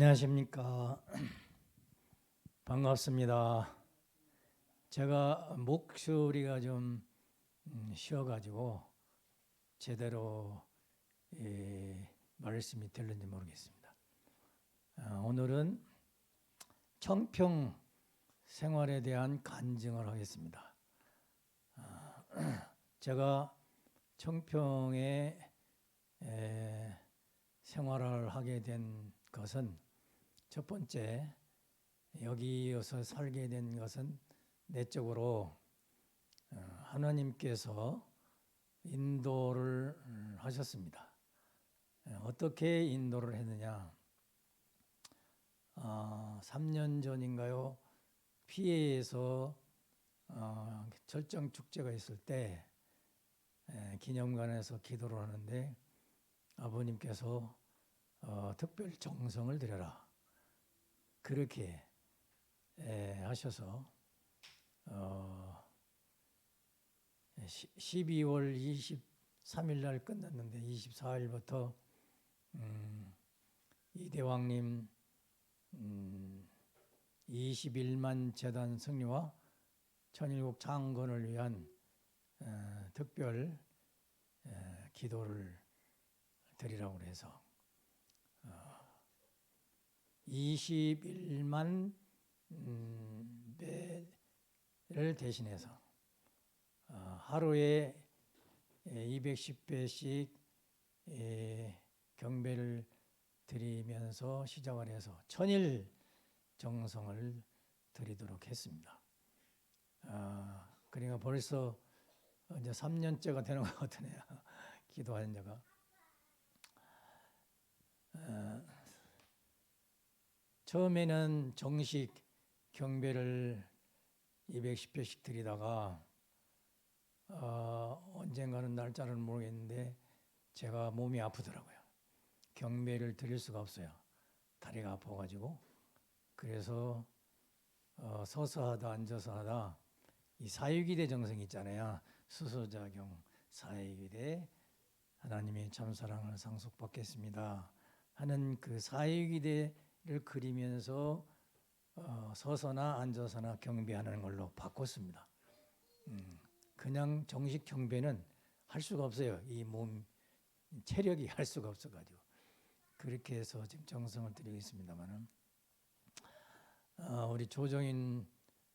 안녕하십니까. 반갑습니다. 제가 목소리가 좀 쉬어가지고 제대로 말씀이 들는지 모르겠습니다. 오늘은 청평 생활에 대한 간증을 하겠습니다. 제가 청평에 생활을 하게 된 것은 첫 번째, 여기서 살게 된 것은 내적으로 하나님께서 인도를 하셨습니다. 어떻게 인도를 했느냐? 3년 전인가요? 피해에서 절정 축제가 있을 때 기념관에서 기도를 하는데 아버님께서 특별 정성을 드려라, 그렇게 하셔서 12월 23일 날 끝났는데 24일부터 이대왕님 21만 재단 승리와 천일국 창건을 위한 특별 기도를 드리라고 해서 21만 배를 대신해서 하루에 210배씩 경배를 드리면서 시작을 해서 천일 정성을 드리도록 했습니다. 그러니까 벌써 이제 3년째가 되는 것 같으네요. 기도하는 자가. 처음에는 정식 경배를 210배씩 드리다가 언젠가는 날짜는 모르겠는데 제가 몸이 아프더라고요. 경배를 드릴 수가 없어요. 다리가 아파가지고. 그래서 서서 하다 앉아서 하다 이 사유기대 정성 있잖아요. 수소자경 사유기대 하나님의 참사랑을 상속받겠습니다 하는 그 사유기대를 그리면서 서서나 앉아서나 경배하는 걸로 바꿨습니다. 그냥 정식 경배는 할 수가 없어요. 이 몸 체력이 할 수가 없어가지고 그렇게 해서 지금 정성을 드리고 있습니다만은 우리 조정인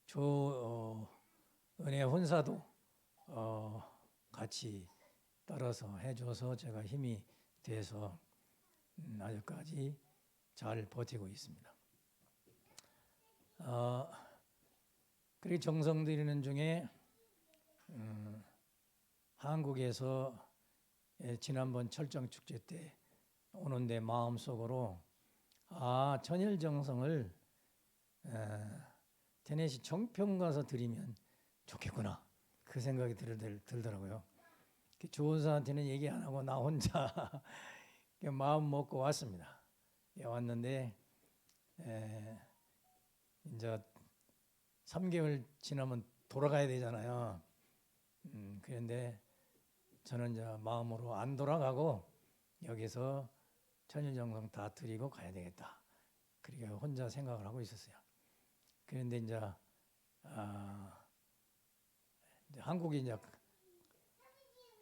조은혜 혼사도 같이 따라서 해줘서 제가 힘이 돼서 아직까지 잘 버티고 있습니다. 그리고 정성 드리는 중에 한국에서 지난번 철정 축제 때 오는데 마음속으로 천일 정성을 테네시 청평 가서 드리면 좋겠구나, 그 생각이 들더라고요. 조은사한테는 얘기 안 하고 나 혼자 마음 먹고 왔습니다. 왔는데 이제 3개월 지나면 돌아가야 되잖아요. 그런데 저는 이제 마음으로 안 돌아가고 여기서 천일정성 다 드리고 가야 되겠다, 그렇게 혼자 생각을 하고 있었어요. 그런데 이제 한국이 이제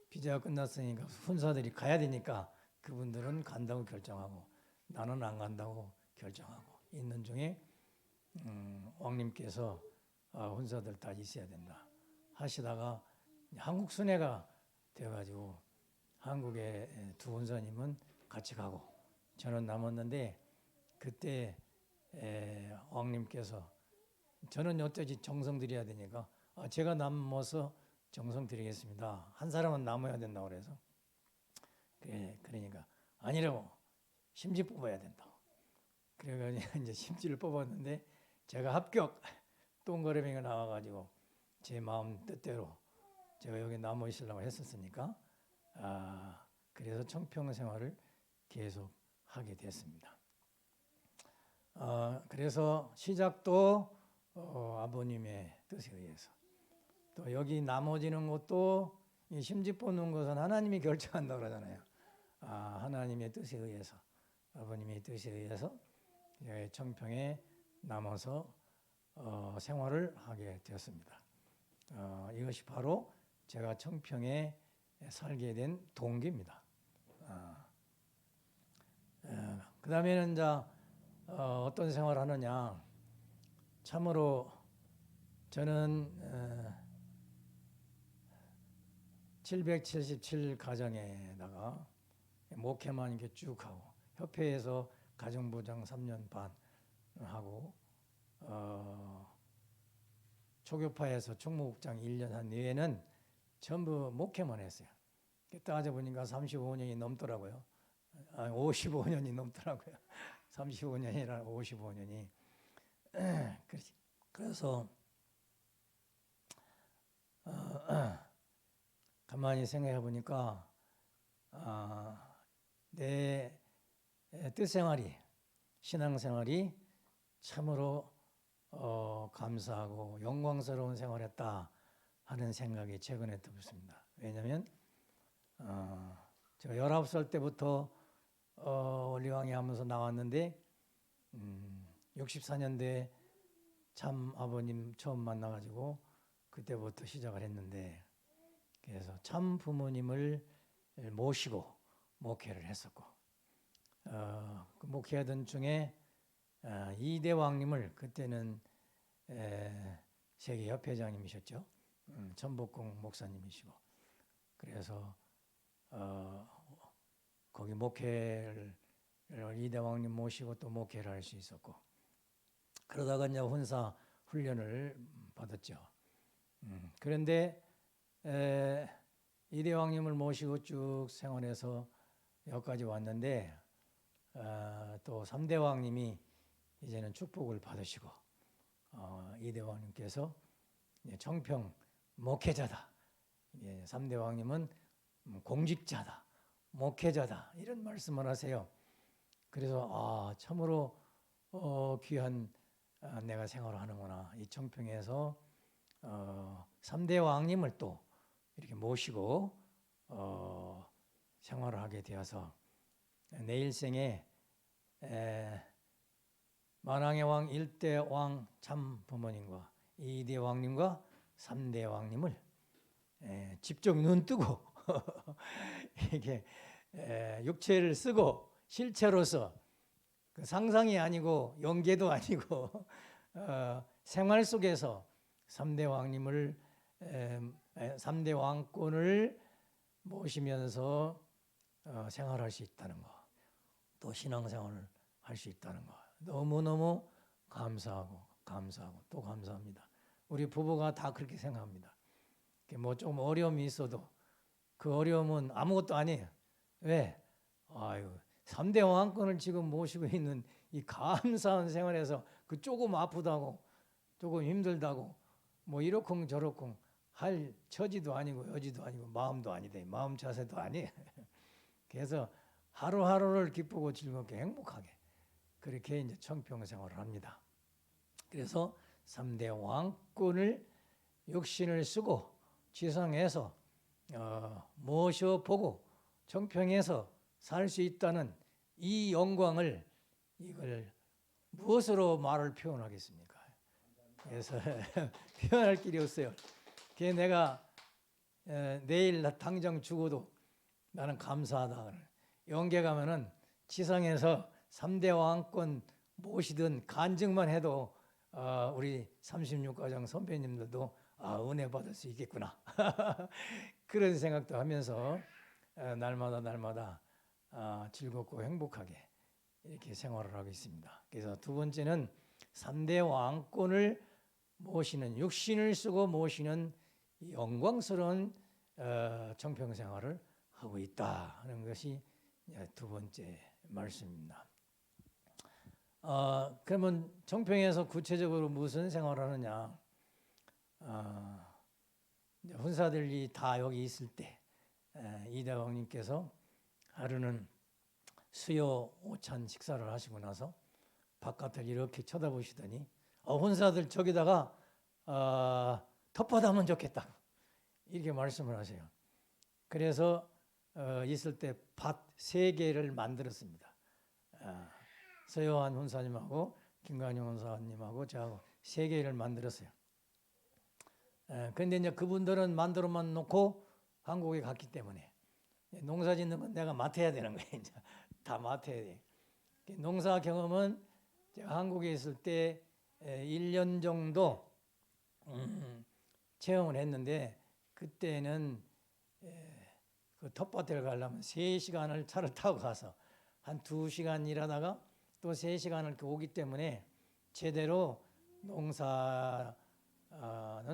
비자가 끝났으니까 훈사들이 가야 되니까 그분들은 간다고 결정하고 나는 안 간다고 결정하고 있는 중에 왕님께서 훈사들 다 있어야 된다 하시다가 한국 순회가 되어가지고 한국의 두 훈사님은 같이 가고 저는 남았는데, 그때 왕님께서 저는 어쩌지 정성 드려야 되니까 제가 남아서 정성 드리겠습니다. 한 사람은 남아야 된다고 그래서 그러니까 아니라고, 심지 뽑아야 된다고. 그래가지고 이제 심지를 뽑았는데 제가 합격 동그라미가 나와가지고 제 마음 뜻대로 제가 여기 남아 있으려고 했었으니까 그래서 청평 생활을 계속 하게 됐습니다. 그래서 시작도 아버님의 뜻에 의해서, 또 여기 나머지는 것도 심지 뽑는 것은 하나님이 결정한다고 그러잖아요. 하나님의 뜻에 의해서, 아버님의 뜻에 의해서 청평에 남아서 생활을 하게 되었습니다. 이것이 바로 제가 청평에 살게 된 동기입니다. 그 다음에는 이제 어떤 생활을 하느냐. 참으로 저는 777 가정에다가 목회만 이렇게 쭉 하고 협회에서 가정부장 3년 반 하고 초교파에서 총무국장 1년 한 이외에는 전부 목회만 했어요. 따져보니까 35년이 넘더라고요. 55년이 넘더라고요. 35년이라 55년이. 그래서 가만히 생각해 보니까 내 뜻생활이, 신앙생활이 참으로 감사하고 영광스러운 생활했다 하는 생각이 최근에 들었습니다. 왜냐하면 제가 19살 때부터 원리왕이 하면서 나왔는데 64년도에 참 아버님 처음 만나가지고 그때부터 시작을 했는데, 그래서 참 부모님을 모시고 목회를 했었고 그 목회하던 중에 이대왕님을, 그때는 세계 협회장님이셨죠. 천복공 목사님이시고, 그래서 거기 목회를 이대왕님 모시고 또 목회를 할 수 있었고, 그러다가 이제 혼사 훈련을 받았죠. 그런데 이대왕님을 모시고 쭉 생활해서 여기까지 왔는데 또 3대왕님이 이제는 축복을 받으시고 이대왕님께서 청평 목회자다, 3대왕님은 공직자다, 목회자다, 이런 말씀을 하세요. 그래서 참으로 귀한 내가 생활을 하는구나. 이 청평에서 3대 왕님을 또 이렇게 모시고 생활을 하게 되어서 내 일생에 만왕의 왕 1대 왕 참 부모님과 2대 왕님과 3대 왕님을 직접 눈 뜨고 이렇게 육체를 쓰고 실체로서, 그 상상이 아니고 연계도 아니고 생활 속에서 3대 왕님을 3대 왕권을 모시면서 생활할 수 있다는 거, 또 신앙생활을 할 수 있다는 거, 너무너무 감사하고 또 감사합니다. 우리 부부가 다 그렇게 생각합니다. 뭐 좀 어려움이 있어도 그 어려움은 아무것도 아니에요. 왜? 3대 왕권을 지금 모시고 있는 이 감사한 생활에서 그 조금 아프다고 조금 힘들다고 뭐 이러쿵 저러쿵 할 처지도 아니고 여지도 아니고 마음도 아니대, 마음 자세도 아니에요. 그래서 하루하루를 기쁘고 즐겁게 행복하게 그렇게 이제 청평 생활을 합니다. 그래서 3대 왕권을 육신을 쓰고 지상에서 모셔보고 청평에서 살 수 있다는 이 영광을, 이걸 무엇으로 말을 표현하겠습니까? 그래서 표현할 길이 없어요. 그게 내가 내일 당장 죽어도 나는 감사하다. 영계 가면은 지상에서 3대 왕권 모시던 간증만 해도 우리 36가정 선배님들도 은혜 받을 수 있겠구나. 그런 생각도 하면서 날마다 즐겁고 행복하게 이렇게 생활을 하고 있습니다. 그래서 두 번째는 3대 왕권을 모시는, 육신을 쓰고 모시는 영광스러운 청평 생활을 하고 있다 하는 것이 두 번째 말씀입니다. 그러면 청평에서 구체적으로 무슨 생활을 하느냐? 훈사들이 다 여기 있을 때 이대왕님께서 하루는 수요 오찬 식사를 하시고 나서 바깥을 이렇게 쳐다보시더니 훈사들 저기다가 텃밭하면 좋겠다 이렇게 말씀을 하세요. 그래서 있을 때 밭 3개를 만들었습니다. 서요한 훈사님하고 김관영 훈사님하고 저하고 세 개를 만들었어요. 그런데 이제 그분들은 만들어만 놓고 한국에 갔기 때문에 농사 짓는 건 내가 맡아야 되는 거예요. 이제 다 맡아야 돼. 농사 경험은 제가 한국에 있을 때 1년 정도 체험을 했는데 그때는 그 텃밭을 가려면 3시간을 차를 타고 가서 한 2시간 일하다가 또 3시간을 오기 때문에 제대로 농사는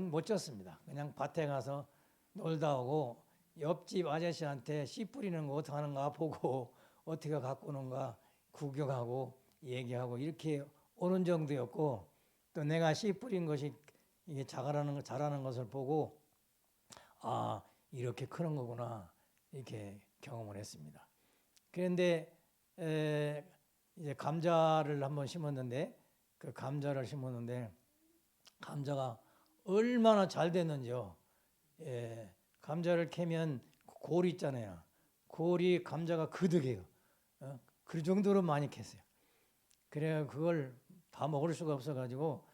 못 졌습니다. 그냥 밭에 가서 놀다 오고 옆집 아저씨한테 씨 뿌리는 거 어떻게 하는가 보고 어떻게 갖고 오는가 구경하고 얘기하고 이렇게 오는 정도였고, 또 내가 씨 뿌린 것이 이게 자라는 것을 보고 아, 이렇게 크는 거구나 이렇게 경험을 했습니다. 그런데 이제 감자를 한번 심었는데 감자가 얼마나 잘 됐는지요. 감자를 캐면 골이 있잖아요. 골이 감자가 그득해요. 그 정도로 많이 캤어요. 그래 그걸 다 먹을 수가 없어가지고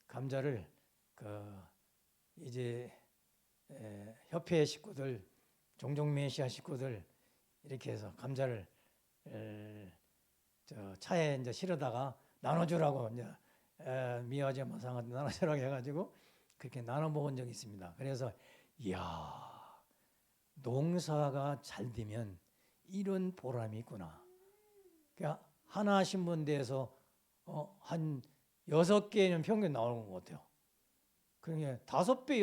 감자를 이제 협회 식구들, 종종매시아 식구들 이렇게 해서 감자를 차에 이제 실어다가 나눠주라고 이제 미화제 마상한테 나눠주라고 해가지고 그렇게 나눠 먹은 적이 있습니다. 그래서 이야, 농사가 잘 되면 이런 보람이 있구나. 그러니까 하나 심은 데에서 한 6개는 평균 나오는 것 같아요. 그러니까 5배,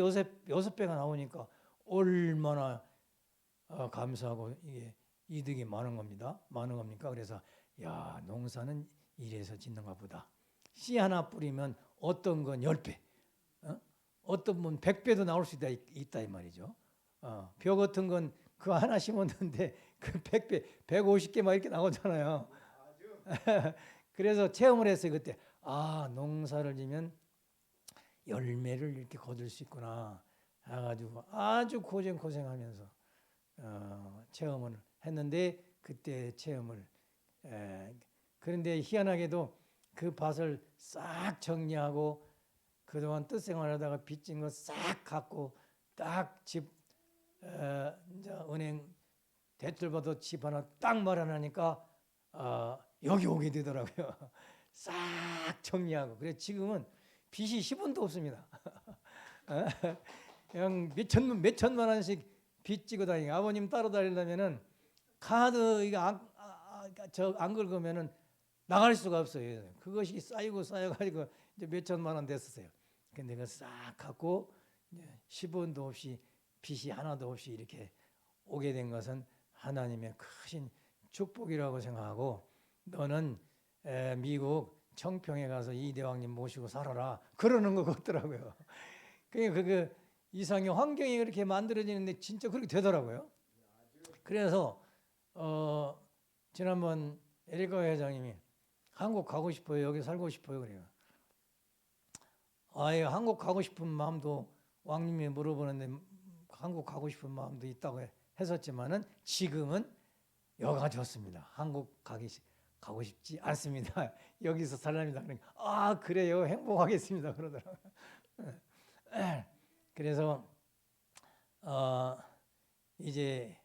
6배가 나오니까 얼마나 감사하고 이게 이득이 많은 겁니까? 그래서 야, 농사는 이래서 짓는가 보다. 씨 하나 뿌리면 어떤 건 10배, 어떤 분 100배도 나올 수 있다 이 말이죠. 벼 같은 건 그 하나 심었는데 그 100배, 150개 막 이렇게 나오잖아요. 그래서 체험을 했어요 그때. 아, 농사를 지면 열매를 이렇게 거둘 수 있구나 해가지고 아주 고생하면서 체험을 했는데 그때 체험을 그런데 희한하게도 그 밭을 싹 정리하고 그동안 뜻생활하다가 빚진 거 싹 갖고 딱 집 이제 은행 대출 받아 집 하나 딱 마련하니까 여기 오게 되더라고요. 싹 정리하고. 그래서 지금은 빚이 10원도 없습니다. 그냥 몇 천만 원씩 빚 지고 다니고, 아버님 따로 다니려면은 카드 이거 안 긁으면은 나갈 수가 없어요. 그것이 쌓여가지고 이제 몇 천만 원 됐었어요. 근데 그 싹 갖고 10원도 없이 빚이 하나도 없이 이렇게 오게 된 것은 하나님의 크신 축복이라고 생각하고, 너는 미국 청평에 가서 이대왕님 모시고 살아라 그러는 것 같더라고요. 그러니까 이상의 환경이 그렇게 만들어지는데 진짜 그렇게 되더라고요. 그래서 지난번 에리카 회장님이 한국 가고 싶어요, 여기 살고 싶어요 그래요. 아예 한국 가고 싶은 마음도 왕님이 물어보는데 한국 가고 싶은 마음도 있다고 했었지만은 지금은 여가 좋습니다. 한국 가고 싶지 않습니다. 여기서 살랍니다. 그러니까 아 그래요, 행복하겠습니다 그러더라고요. 그래서 이제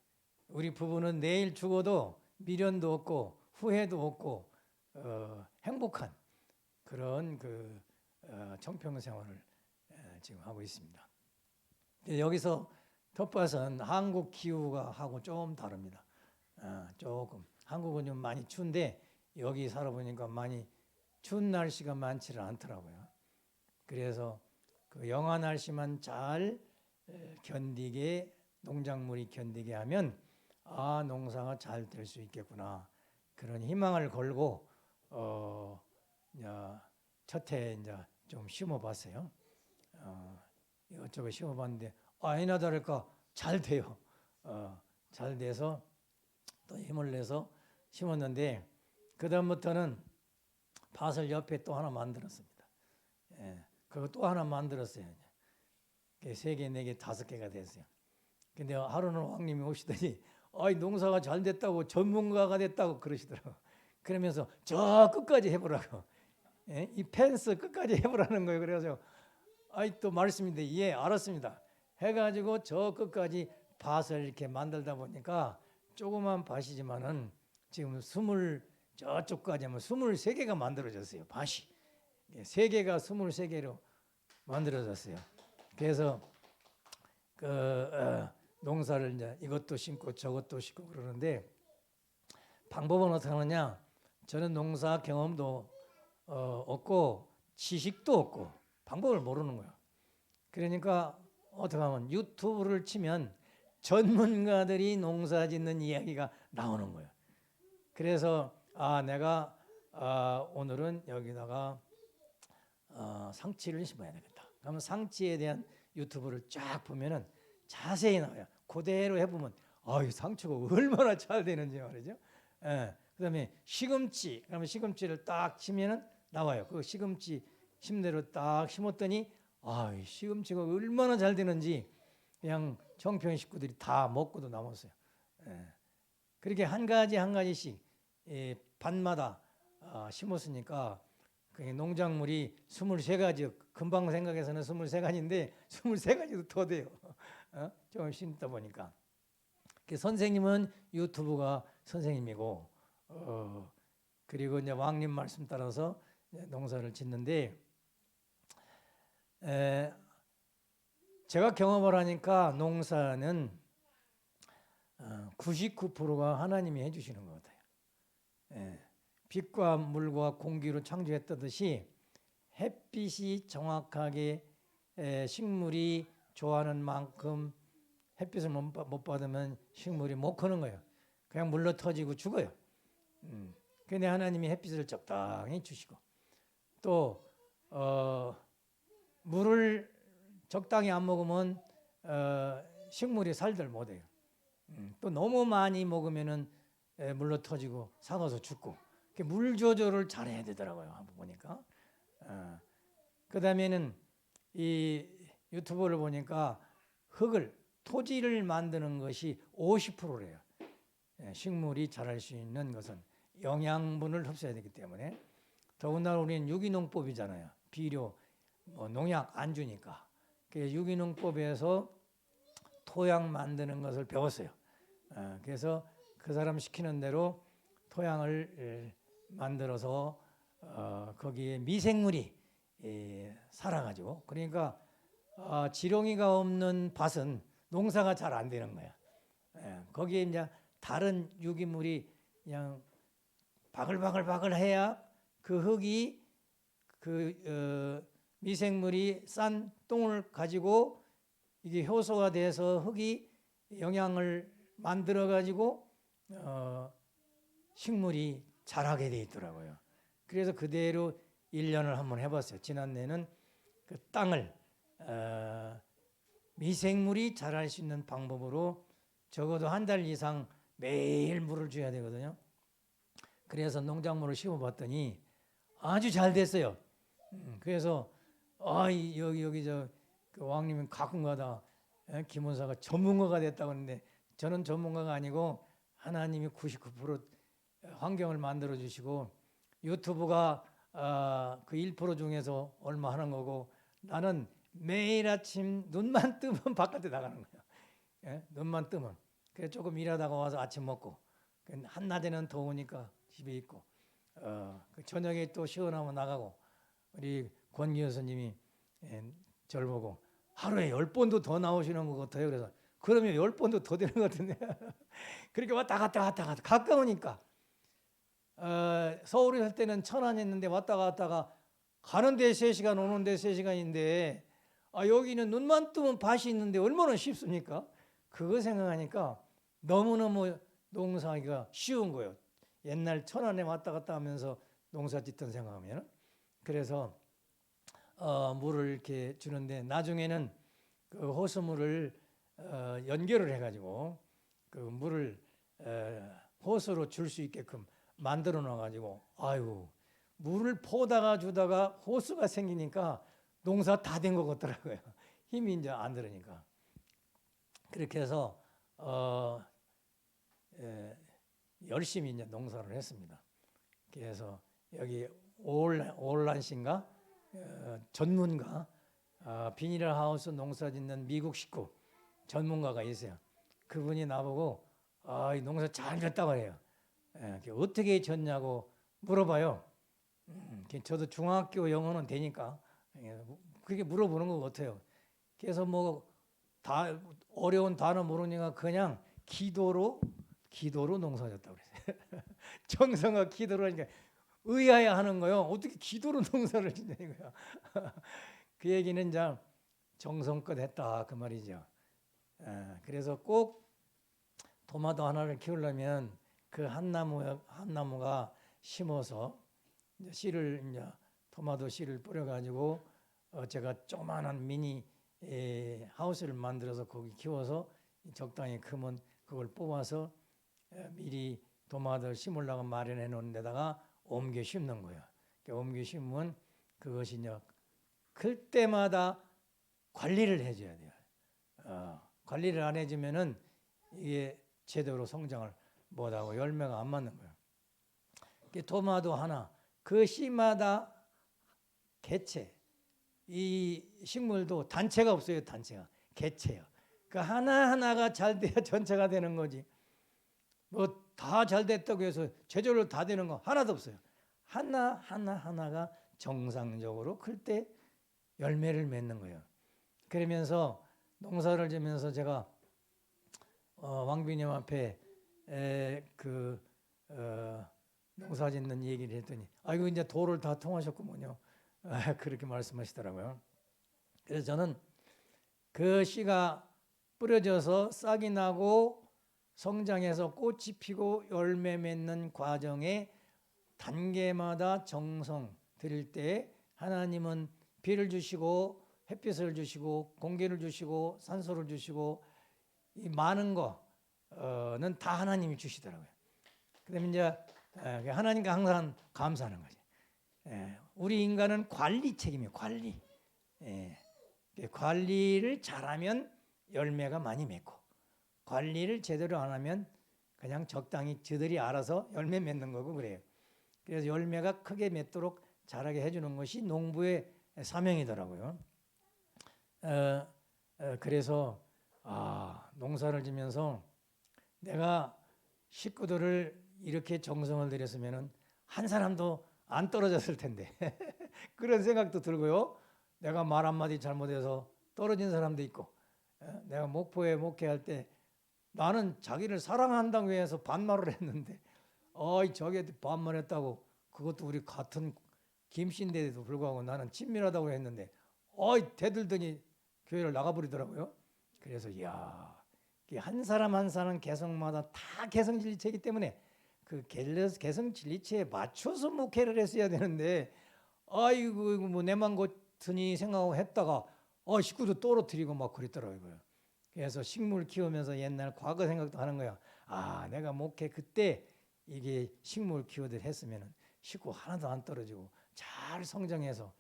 우리 부부는 내일 죽어도 미련도 없고 후회도 없고 행복한 그런 청평 생활을 지금 하고 있습니다. 여기서 텃밭은 한국 기후가 하고 좀 다릅니다. 조금 한국은 좀 많이 추운데 여기 살아보니까 많이 추운 날씨가 많지는 않더라고요. 그래서 그 영하 날씨만 잘 견디게, 농작물이 견디게 하면 아, 농사가 잘 될 수 있겠구나 그런 희망을 걸고 첫해 이제 좀 심어봤어요. 이것저것 심어봤는데 아니나 다를까 잘 돼요. 잘 돼서 또 힘을 내서 심었는데 그 다음부터는 밭을 옆에 또 하나 만들었습니다. 그리고 또 하나 만들었어요. 3개, 4개, 5개가 됐어요. 근데 하루는 왕님이 오시더니 농사가 잘 됐다고 전문가가 됐다고 그러시더라고요. 그러면서 저 끝까지 해보라고. 예? 이 펜스 끝까지 해보라는 거예요. 그래서 아이 또 말씀인데 예 알았습니다. 해가지고 저 끝까지 밭을 이렇게 만들다 보니까 조그만 밭이지만은 지금 저쪽까지 하면 23개가 만들어졌어요. 밭이. 3개가 23개로 만들어졌어요. 그래서 농사를 이제 이것도 심고 저것도 심고 그러는데 방법은 어떻게 하느냐? 저는 농사 경험도 없고 지식도 없고 방법을 모르는 거예요. 그러니까 어떻게 하면 유튜브를 치면 전문가들이 농사 짓는 이야기가 나오는 거예요. 그래서 내가 오늘은 여기다가 상치를 심어야 되겠다. 그러면 상치에 대한 유튜브를 쫙 보면은 자세히 나와요. 그대로 해보면 이 상추가 얼마나 잘 되는지 말이죠. 예. 그다음에 시금치, 그러면 시금치를 딱 치면은 나와요. 그 시금치 심대로 딱 심었더니 이 시금치가 얼마나 잘 되는지 그냥 청평 식구들이 다 먹고도 남았어요. 예. 그렇게 한 가지씩 밭마다 심었으니까 농작물이 23가지, 금방 생각해서는 23가지인데 23가지도 더 돼요. 좀 심다 보니까. 선생님은 유튜브가 선생님이고, 그리고 이제 왕님 말씀 따라서 농사를 짓는데, 제가 경험을 하니까 농사는 99%가 하나님이 해주시는 것 같아요. 빛과 물과 공기로 창조했다듯이 햇빛이 정확하게 식물이 좋아하는 만큼 햇빛을 못 받으면 식물이 못 크는 거예요. 그냥 물러 터지고 죽어요. 근데 하나님이 햇빛을 적당히 주시고 또 물을 적당히 안 먹으면 식물이 살들 못해요. 또 너무 많이 먹으면은 물러 터지고 사가서 죽고 물 조절을 잘해야 되더라고요. 한번 보니까. 그 다음에는 이 유튜브를 보니까 토지를 만드는 것이 50%래요. 식물이 자랄 수 있는 것은 영양분을 흡수해야 되기 때문에 더군다나 우리는 유기농법이잖아요. 비료, 농약 안 주니까. 그래서 유기농법에서 토양 만드는 것을 배웠어요. 그래서 그 사람 시키는 대로 토양을 만들어서 거기에 미생물이 살아가지고 그러니까 지렁이가 없는 밭은 농사가 잘 안 되는 거야. 거기에 이제 다른 유기물이 그냥 바글바글 해야 그 흙이 미생물이 싼 똥을 가지고 이게 효소가 돼서 흙이 영양을 만들어 가지고 식물이 자라게 돼 있더라고요. 그래서 그대로 1년을 한번 해봤어요. 지난해는 그 땅을 미생물이 자랄 수 있는 방법으로 적어도 한 달 이상 매일 물을 줘야 되거든요. 그래서 농작물을 심어봤더니 아주 잘 됐어요. 그래서 여기 그 왕님은 가끔가다 김원사가 전문가가 됐다고 하는데 저는 전문가가 아니고 하나님이 99% 환경을 만들어 주시고 유튜브가 그 1% 중에서 얼마 하는 거고 나는 매일 아침 눈만 뜨면 바깥에 나가는 거예요. 눈만 뜨면. 그래서 조금 일하다가 와서 아침 먹고 한낮에는 더우니까 집에 있고 그 저녁에 또 시원하면 나가고 우리 권기현 스님이 저를 보고 하루에 10번도 더 나오시는 것 같아요. 그래서 그러면 10번도 더 되는 것 같은데 그렇게 왔다 갔다 가까우니까 서울에 살 때는 천안이었는데 왔다 갔다가 가는데 3시간 오는데 3시간인데 여기는 눈만 뜨면 밭이 있는데 얼마나 쉽습니까? 그거 생각하니까 너무너무 농사하기가 쉬운 거예요. 옛날 천안에 왔다 갔다 하면서 농사 짓던 생각하면 그래서 물을 이렇게 주는데 나중에는 그 호수물을 연결을 해가지고 그 물을 호수로 줄 수 있게끔 만들어 놔가지고 물을 퍼다가 주다가 호수가 생기니까 농사 다 된 것 같더라고요. 힘이 이제 안 들으니까. 그렇게 해서 열심히 이제 농사를 했습니다. 그래서 여기 올란신가 전문가 비닐하우스 농사 짓는 미국 식구 전문가가 있어요. 그분이 나보고 이 농사 잘 졌다고 해요. 어떻게 졌냐고 물어봐요. 저도 중학교 영어는 되니까 그렇게 물어보는 거 같아요. 그래서 뭐 다 어려운 단어 모르니까 그냥 기도로 농사 졌다고 그랬어요. 정성과 기도로 하니까 의아야 하는 거요. 어떻게 기도로 농사를 짓냐는 거야. 그 얘기는 이제 정성껏 했다 그 말이죠. 그래서 꼭 토마토 하나를 키우려면 그 한 나무가 심어서 이제 씨를 이제 토마토 씨를 뿌려가지고 제가 조그마한 미니 하우스를 만들어서 거기 키워서 적당히 크면 그걸 뽑아서 미리 토마토를 심으려고 마련해 놓은 데다가 옮겨 심는 거예요. 옮겨 심으면 그것이 이제 클 때마다 관리를 해줘야 돼요. 관리를 안 해주면은 이게 제대로 성장을 못하고 열매가 안 맞는 거예요. 토마토 하나 그 씨마다 개체, 이 식물도 단체가 없어요. 단체가 개체요. 그 하나하나가 잘 돼야 전체가 되는 거지. 뭐 다 잘 됐다고 해서 제대로 다 되는 거 하나도 없어요. 하나가 정상적으로 클 때 열매를 맺는 거예요. 그러면서 농사를 지면서 제가 왕비님 앞에 농사 짓는 얘기를 했더니 이거 이제 도를 다 통하셨구먼요. 그렇게 말씀하시더라고요. 그래서 저는 그 씨가 뿌려져서 싹이 나고 성장해서 꽃이 피고 열매 맺는 과정에 단계마다 정성 들일 때 하나님은 비를 주시고 햇빛을 주시고 공기를 주시고 산소를 주시고 이 많은 거는 다 하나님이 주시더라고요. 그다음에 이제 하나님께 항상 감사하는 거죠. 우리 인간은 관리 책임이에요. 관리를 잘하면 열매가 많이 맺고 관리를 제대로 안 하면 그냥 적당히 저들이 알아서 열매 맺는 거고 그래요. 그래서 열매가 크게 맺도록 자라게 해주는 것이 농부의 사명이더라고요. 그래서 농사를 지면서 내가 식구들을 이렇게 정성을 들였으면 한 사람도 안 떨어졌을 텐데 그런 생각도 들고요. 내가 말 한마디 잘못해서 떨어진 사람도 있고 내가 목포에 목회할 때 나는 자기를 사랑한다고 해서 반말을 했는데 저게 반말했다고 그것도 우리 같은 김씨인데도 불구하고 나는 친밀하다고 했는데 대들더니 교회를 나가버리더라고요. 그래서 한 사람 한 사람 개성마다 다 개성진리체이기 때문에 그 개성진리체에 맞춰서 목회를 했어야 되는데 이거 뭐 내만 같으니 생각하고 했다가 식구도 떨어뜨리고 막 그랬더라고요. 그래서 식물 키우면서 옛날 과거 생각도 하는 거야. 내가 목회 그때 이게 식물 키우듯 했으면 식구 하나도 안 떨어지고 잘 성장해서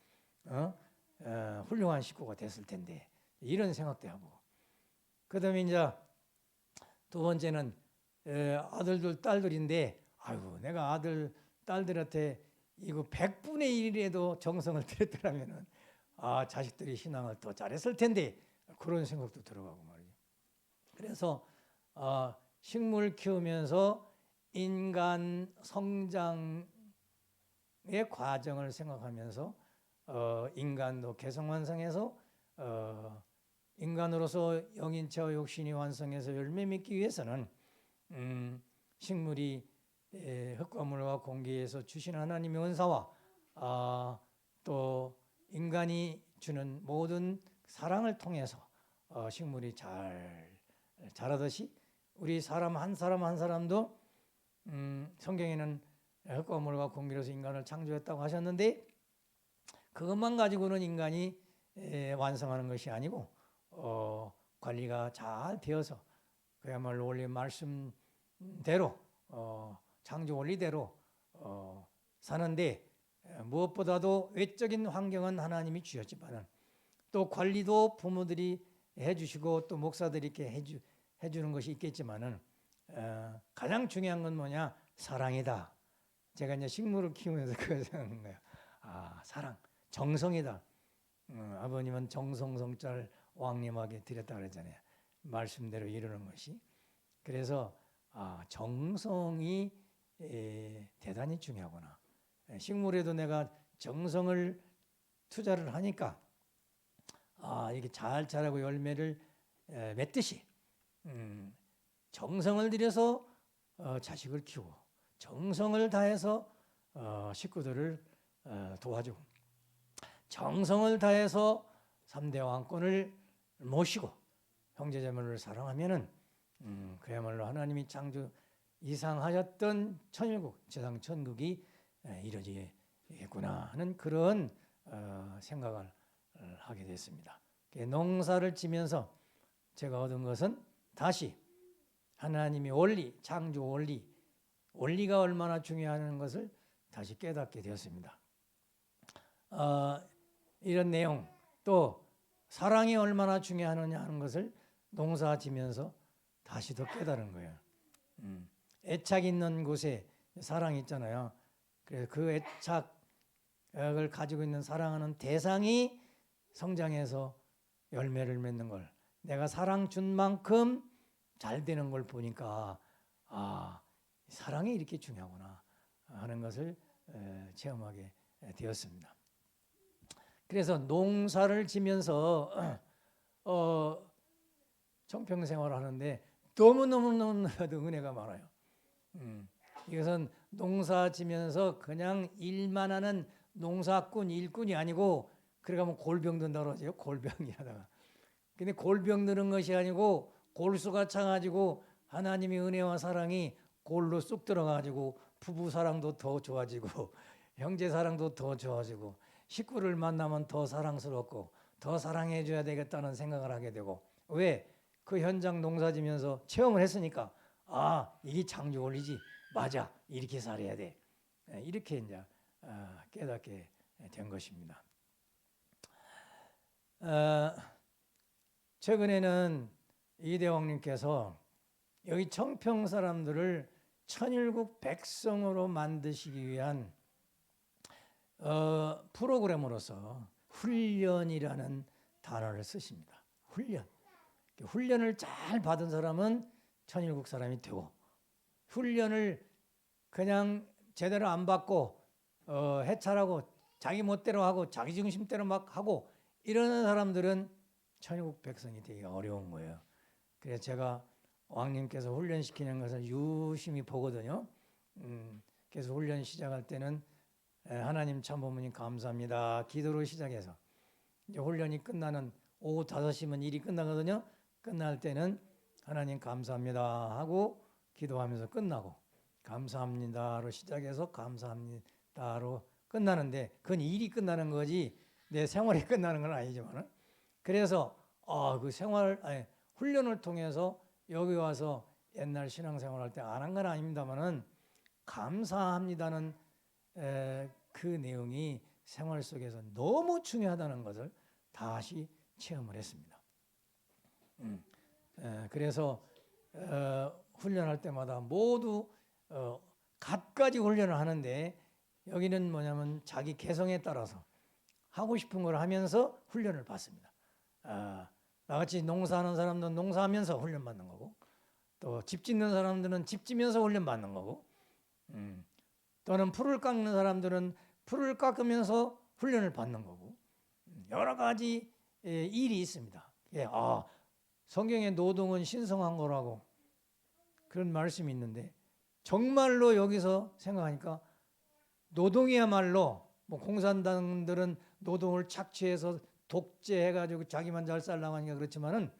훌륭한 식구가 됐을 텐데 이런 생각도 하고. 그다음에 이제 두 번째는 아들들 딸들인데 내가 아들 딸들한테 이거 100분의 1이라도 정성을 들였더라면은 자식들이 신앙을 더 잘했을 텐데 그런 생각도 들어가고 말이죠. 그래서 식물 키우면서 인간 성장의 과정을 생각하면서 인간도 개성 완성해서 인간으로서 영인체와 욕신이 완성해서 열매 맺기 위해서는 식물이 흙과 물과 공기에서 주신 하나님의 은사와 또 인간이 주는 모든 사랑을 통해서 식물이 잘 자라듯이 우리 사람 한 사람도 성경에는 흙과 물과 공기로서 인간을 창조했다고 하셨는데 그것만 가지고는 인간이 완성하는 것이 아니고 관리가 잘 되어서 그야말로 원래 말씀대로 창조 원리대로 사는데 무엇보다도 외적인 환경은 하나님이 주셨지만 또 관리도 부모들이 해주시고 또 목사들이 이렇게 해주는 것이 있겠지만은 가장 중요한 건 뭐냐? 사랑이다. 제가 이제 식물을 키우면서 그걸 생각한 거예요. 사랑, 정성이다. 아버님은 정성성자를 왕님에게 드렸다 그랬잖아요. 말씀대로 이루는 것이. 그래서 정성이 대단히 중요하구나. 식물에도 내가 정성을 투자를 하니까 이게 잘 자라고 열매를 맺듯이 정성을 들여서 자식을 키우고 정성을 다해서 식구들을 도와주고 정성을 다해서 3대 왕권을 모시고 형제자매를 사랑하면은 그야말로 하나님이 창조 이상하셨던 천일국 지상 천국이 이루어지겠구나 하는 그런 생각을 하게 됐습니다. 농사를 지면서 제가 얻은 것은 다시 하나님의 원리, 창조 원리가 얼마나 중요한 것을 다시 깨닫게 되었습니다. 이런 내용 또 사랑이 얼마나 중요하느냐 하는 것을 농사 지면서 다시 더 깨달은 거예요. 애착 있는 곳에 사랑이 있잖아요. 그래서 그 애착을 가지고 있는 사랑하는 대상이 성장해서 열매를 맺는 걸 내가 사랑 준 만큼 잘 되는 걸 보니까 사랑이 이렇게 중요하구나 하는 것을 체험하게 되었습니다. 그래서 농사를 지면서 청평생활을 하는데 너무너무 은혜가 많아요. 이것은 농사 지면서 그냥 일만 하는 농사꾼, 일꾼이 아니고 그래가면 골병 든다고 그러죠. 골병이 하다가. 근데 골병 드는 것이 아니고 골수가 차가지고 하나님의 은혜와 사랑이 골로 쑥 들어가지고 부부 사랑도 더 좋아지고 형제 사랑도 더 좋아지고 식구를 만나면 더 사랑스럽고 더 사랑해 줘야 되겠다는 생각을 하게 되고 왜? 그 현장 농사지면서 체험을 했으니까 이게 창조 원리지. 맞아. 이렇게 살아야 돼. 이렇게 이제 깨닫게 된 것입니다. 최근에는 이대왕님께서 여기 청평 사람들을 천일국 백성으로 만드시기 위한 프로그램으로서 훈련이라는 단어를 쓰십니다. 훈련을 잘 받은 사람은 천일국 사람이 되고 훈련을 그냥 제대로 안 받고 해찰하고 자기 멋대로 하고 자기 중심대로 막 하고 이러는 사람들은 천일국 백성이 되기 어려운 거예요. 그래서 제가 왕님께서 훈련시키는 것을 유심히 보거든요. 그래서 훈련 시작할 때는 하나님 참부모님 감사합니다. 기도로 시작해서 이제 훈련이 끝나는 오후 5시면 일이 끝나거든요. 끝날 때는 하나님 감사합니다 하고 기도하면서 끝나고 감사합니다로 시작해서 감사합니다로 끝나는데 그건 일이 끝나는 거지 내 생활이 끝나는 건 아니지만 그래서 그 훈련을 통해서 여기 와서 옛날 신앙생활할 때 안 한 건 아닙니다만은 감사합니다는 그 내용이 생활 속에서 너무 중요하다는 것을 다시 체험을 했습니다. 그래서 훈련할 때마다 모두 갖가지 훈련을 하는데 여기는 뭐냐면 자기 개성에 따라서 하고 싶은 걸 하면서 훈련을 받습니다. 나같이 농사하는 사람들은 농사하면서 훈련받는 거고 또 집 짓는 사람들은 집 지면서 훈련받는 거고 또는 풀을 깎는 사람들은 풀을 깎으면서 훈련을 받는 거고 여러 가지 일이 있습니다. 성경에 노동은 신성한 거라고 그런 말씀이 있는데 정말로 여기서 생각하니까 노동이야말로 공산당들은 노동을 착취해서 독재해가지고 자기만 잘 살라고 하니까 그렇지만은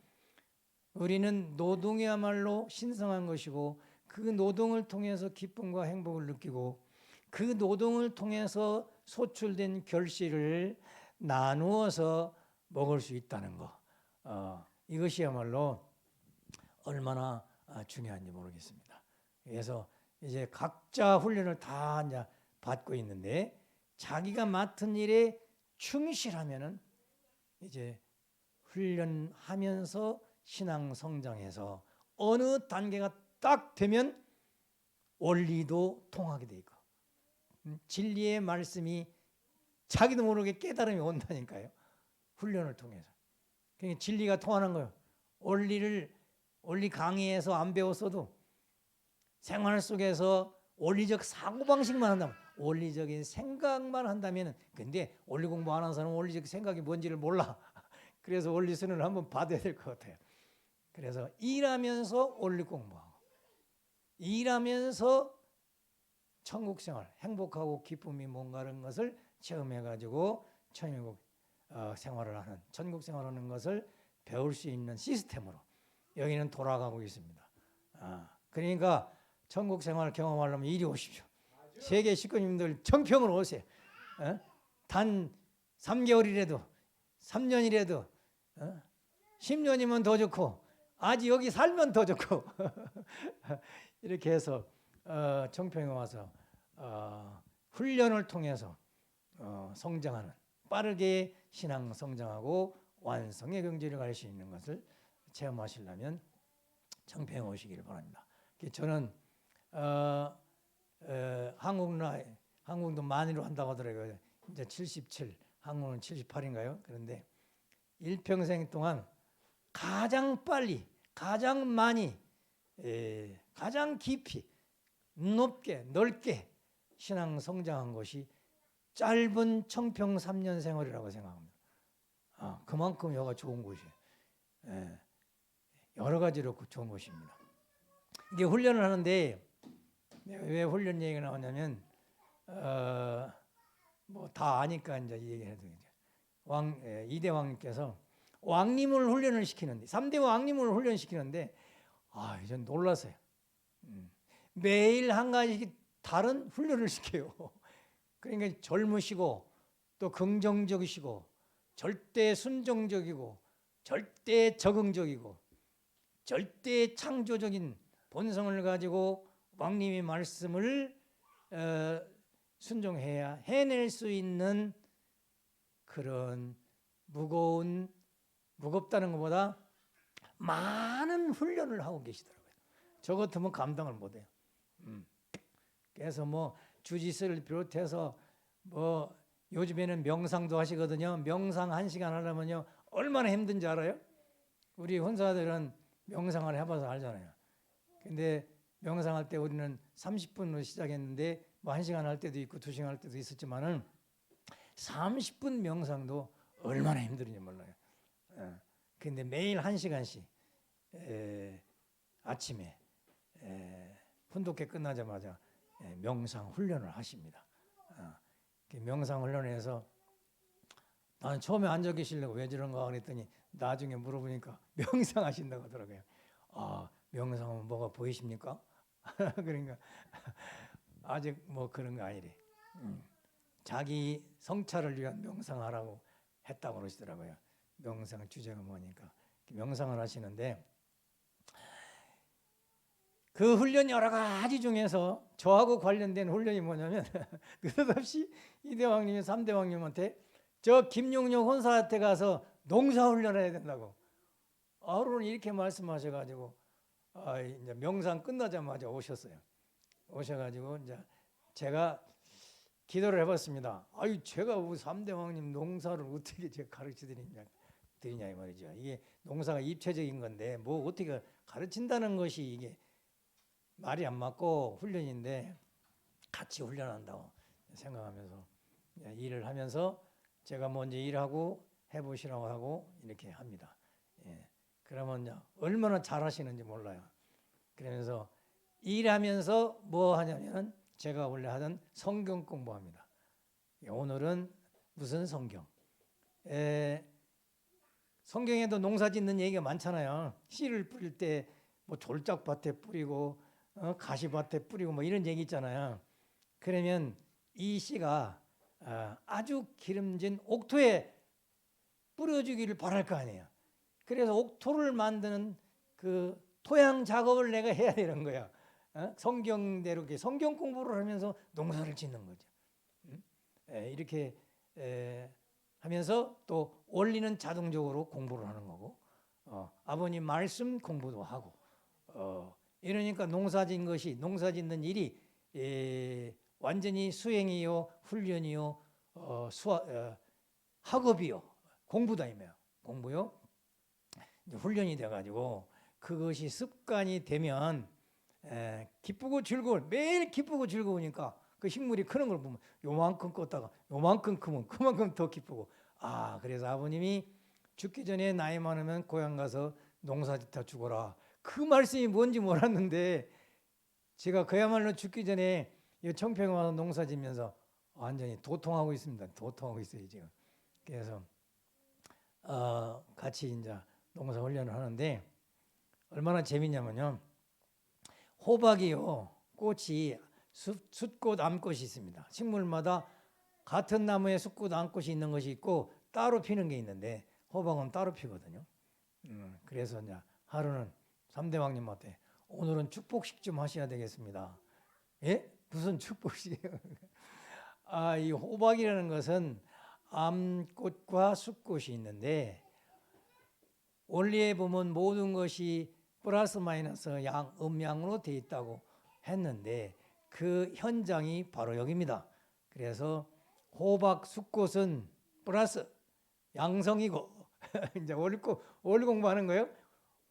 우리는 노동이야말로 신성한 것이고 그 노동을 통해서 기쁨과 행복을 느끼고 그 노동을 통해서 소출된 결실을 나누어서 먹을 수 있다는 거. 이것이야말로 얼마나 중요한지 모르겠습니다. 그래서 이제 각자 훈련을 다 이제 받고 있는데 자기가 맡은 일에 충실하면은 이제 훈련하면서 신앙 성장해서 어느 단계가 딱 되면 원리도 통하게 돼 있고 진리의 말씀이 자기도 모르게 깨달음이 온다니까요. 훈련을 통해서. 그러니까 진리가 통하는 거예요. 원리 강의에서 안 배웠어도 생활 속에서 원리적 사고방식만 한다면, 원리적인 생각만 한다면, 근데 원리 공부 안 하는 사람은 원리적 생각이 뭔지를 몰라. 그래서 원리 수련을 한번 받아야 될 것 같아요. 그래서 일하면서 원리 공부하고, 일하면서 천국 생활, 행복하고 기쁨이 뭔가라는 것을 체험해가지고 천국 생활을 하는, 천국 생활하는 것을 배울 수 있는 시스템으로 여기는 돌아가고 있습니다. 그러니까 천국 생활 경험하려면 이리 오십시오. 세계 식구님들 청평으로 오세요. 단 3개월이라도 3년이라도 10년이면 더 좋고, 아직 여기 살면 더 좋고 이렇게 해서 청평에 와서 훈련을 통해서 성장하는, 빠르게 신앙 성장하고 완성의 경지를 갈 수 있는 것을 체험하시려면 청평에 오시기를 바랍니다. 저는 한국도 만으로 한다고 하더라고요. 이제 77, 한국은 78인가요? 그런데 일평생 동안 가장 빨리, 가장 많이, 가장 깊이, 높게, 넓게 신앙 성장한 것이 짧은 청평 3년 생활이라고 생각합니다. 그만큼 여기가 좋은 곳이에요. 여러 가지로 좋은 곳입니다. 이게 훈련을 하는데, 왜 훈련 얘기가 나오냐면, 뭐 다 아니까 이제 이 얘기를 해도 되죠. 이대 왕님께서 왕님을 훈련을 시키는데, 3대 왕님을 훈련시키는데, 전 놀랐어요. 매일 한 가지 다른 훈련을 시켜요. 그러니까 젊으시고, 또 긍정적이시고, 절대 순종적이고, 절대 적응적이고, 절대 창조적인 본성을 가지고 왕님의 말씀을 순종해야 해낼 수 있는 그런 무겁다는 것보다 많은 훈련을 하고 계시더라고요. 저 같으면 감당을 못해요. 그래서 뭐 주짓수를 비롯해서 뭐 요즘에는 명상도 하시거든요. 명상 1시간 하려면요 얼마나 힘든지 알아요? 우리 혼사들은 명상을 해봐서 알잖아요. 근데 명상할 때 우리는 30분으로 시작했는데 뭐 1시간 할 때도 있고 2시간 할 때도 있었지만은 30분 명상도 얼마나 힘들은지 몰라요. 근데 매일 1시간씩 아침에 훈독회 끝나자마자 명상 훈련을 하십니다. 명상 훈련에서 나는 처음에 앉아 계시려고 왜 저런가 그랬더니 나중에 물어보니까 명상하신다고 하더라고요. 명상하면 뭐가 보이십니까? 그러니까 아직 뭐 그런 거 아니래. 자기 성찰을 위한 명상하라고 했다고 그러시더라고요. 명상 주제가 뭐니까 명상을 하시는데, 그 훈련 여러 가지 중에서 저하고 관련된 훈련이 뭐냐면 느닷없이 이대왕님이 3대왕님한테 저 김용룡 혼사한테 가서 농사훈련을 해야 된다고 하루는 이렇게 말씀하셔가지고 이제 명상 끝나자마자 오셨어요. 오셔가지고 이제 제가 기도를 해봤습니다. 제가 우리 3대왕님 농사를 어떻게 제가 가르쳐 드리냐 이 말이죠. 이게 농사가 입체적인 건데 뭐 어떻게 가르친다는 것이 이게 말이 안 맞고 훈련인데 같이 훈련한다고 생각하면서 일을 하면서 제가 먼저 일하고 해보시라고 하고 이렇게 합니다. 그러면 얼마나 잘하시는지 몰라요. 그러면서 일하면서 뭐 하냐면 제가 원래 하던 성경 공부합니다. 오늘은 무슨 성경? 성경에도 농사 짓는 얘기가 많잖아요. 씨를 뿌릴 때 뭐 졸작밭에 뿌리고 가시밭에 뿌리고 뭐 이런 얘기 있잖아요. 그러면 이 씨가 아주 기름진 옥토에 뿌려주기를 바랄 거 아니에요. 그래서 옥토를 만드는 그 토양 작업을 내가 해야 되는 거야. 성경대로 성경 공부를 하면서 농사를 짓는 거죠. 이렇게 하면서 또 원리는 자동적으로 공부를 하는 거고, 아버님 말씀 공부도 하고, 이러니까 농사 짓는 일이 완전히 수행이요, 훈련이요, 학업이요, 공부다 이거예요. 공부요. 이제 훈련이 돼가지고 그것이 습관이 되면 기쁘고 즐거울 매일 기쁘고 즐거우니까 그 식물이 크는 걸 보면 요만큼 컸다가 요만큼 크면 그만큼 더 기쁘고 그래서 아버님이 죽기 전에 나이 많으면 고향 가서 농사짓다 죽어라 그 말씀이 뭔지 몰랐는데 제가 그야말로 죽기 전에 이 청평에 와서 농사짓면서 완전히 도통하고 있습니다. 도통하고 있어요 지금. 그래서 같이 이제 농사 훈련을 하는데 얼마나 재밌냐면요. 호박이요 꽃이 숫꽃 암꽃이 있습니다. 식물마다 같은 나무에 숫꽃 암꽃이 있는 것이 있고 따로 피는 게 있는데 호박은 따로 피거든요. 그래서 이제 하루는 삼대왕님한테 오늘은 축복식 좀 하셔야 되겠습니다. 예? 무슨 축복식이에요? 이 호박이라는 것은 암꽃과 숫꽃이 있는데 원리에 보면 모든 것이 플러스 마이너스 음양으로 되어 있다고 했는데 그 현장이 바로 여기입니다. 그래서 호박 숫꽃은 플러스 양성이고 이제 원리 공부하는 거예요.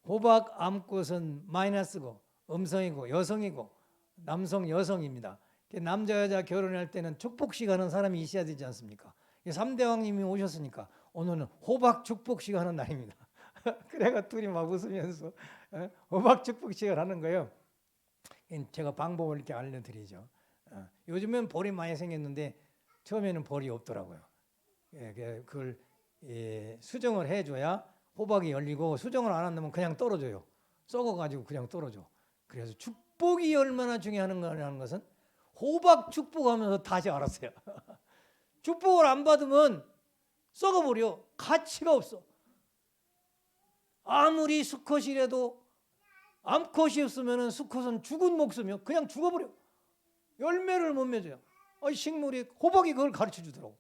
호박 암꽃은 마이너스고 음성이고 여성이고 남성 여성입니다. 남자 여자 결혼할 때는 축복식 하는 사람이 있어야 되지 않습니까? 삼대왕님이 오셨으니까 오늘은 호박 축복식 하는 날입니다. 그래가 둘이 막 웃으면서 호박 축복식을 하는 거예요. 제가 방법을 이렇게 알려드리죠. 요즘엔 벌이 많이 생겼는데 처음에는 벌이 없더라고요. 그걸 수정을 해줘야 호박이 열리고 수정을 안 한다면 그냥 떨어져요. 썩어가지고 그냥 떨어져. 그래서 축복이 얼마나 중요한 것은 호박 축복하면서 다시 알았어요. 축복을 안 받으면 썩어버려. 가치가 없어. 아무리 수컷이라도 암컷이 없으면 수컷은 죽은 목숨이요. 그냥 죽어버려. 열매를 못 맺어요. 식물이 호박이 그걸 가르쳐 주더라고.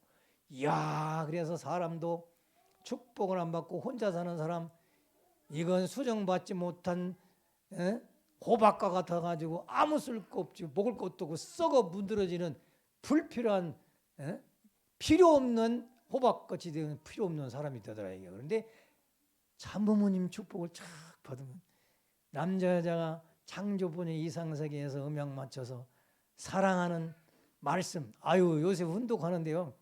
이야, 그래서 사람도 축복을 안 받고 혼자 사는 사람 이건 수정받지 못한 호박과 같아가지고 아무 쓸 거 없지 먹을 것도 없고 썩어 문드러지는 불필요한 필요 없는 호박같이 되는 필요 없는 사람이 되더라고요. 그런데 참부모님 축복을 쫙 받으면 남자 여자가 창조분의 이상세계에서 음양 맞춰서 사랑하는 말씀 요새 훈독하는데요.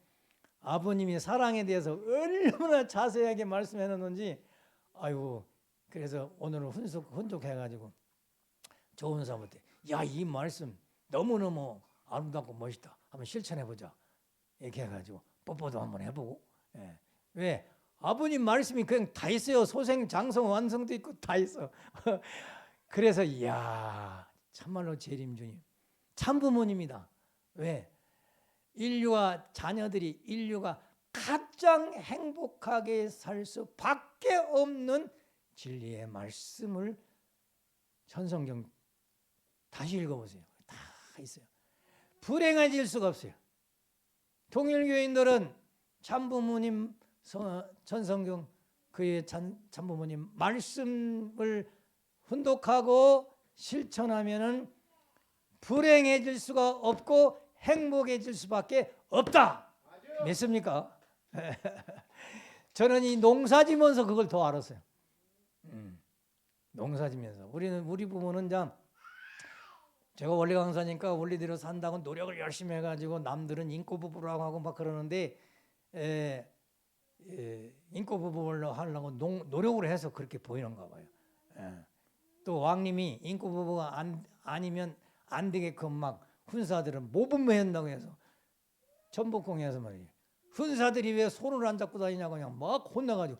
아버님이 사랑에 대해서 얼마나 자세하게 말씀해 놨는지 그래서 오늘은 훈독해가지고 좋은 사람한테 이 말씀 너무너무 아름답고 멋있다 한번 실천해보자 이렇게 해가지고 뽀뽀도 한번 해보고 왜? 아버님 말씀이 그냥 다 있어요. 소생, 장성, 완성도 있고 다 있어. 그래서 참말로 재림주님 참부모님이다. 왜? 인류가 가장 행복하게 살 수밖에 없는 진리의 말씀을 천성경 다시 읽어보세요. 다 있어요. 불행해질 수가 없어요. 통일교인들은 참부모님 천성경 그의 참부모님 말씀을 훈독하고 실천하면은 불행해질 수가 없고 행복해질 수밖에 없다. 믿습니까? 저는 이 농사지면서 그걸 더 알았어요. 농사지면서 우리 부모는 제가 원리 강사니까 원리대로 산다고 노력을 열심히 해가지고 남들은 인꼬부부라고 하고 막 그러는데 인꼬부부를 하려고 노력을 해서 그렇게 보이는가 봐요. 또 왕님이 인꼬부부가 아니면 안 되게끔 막 훈사들은 모범해한다고 해서 전복궁에서 말이에요. 훈사들이 왜 손을 안 잡고 다니냐고 그냥 막 혼나가지고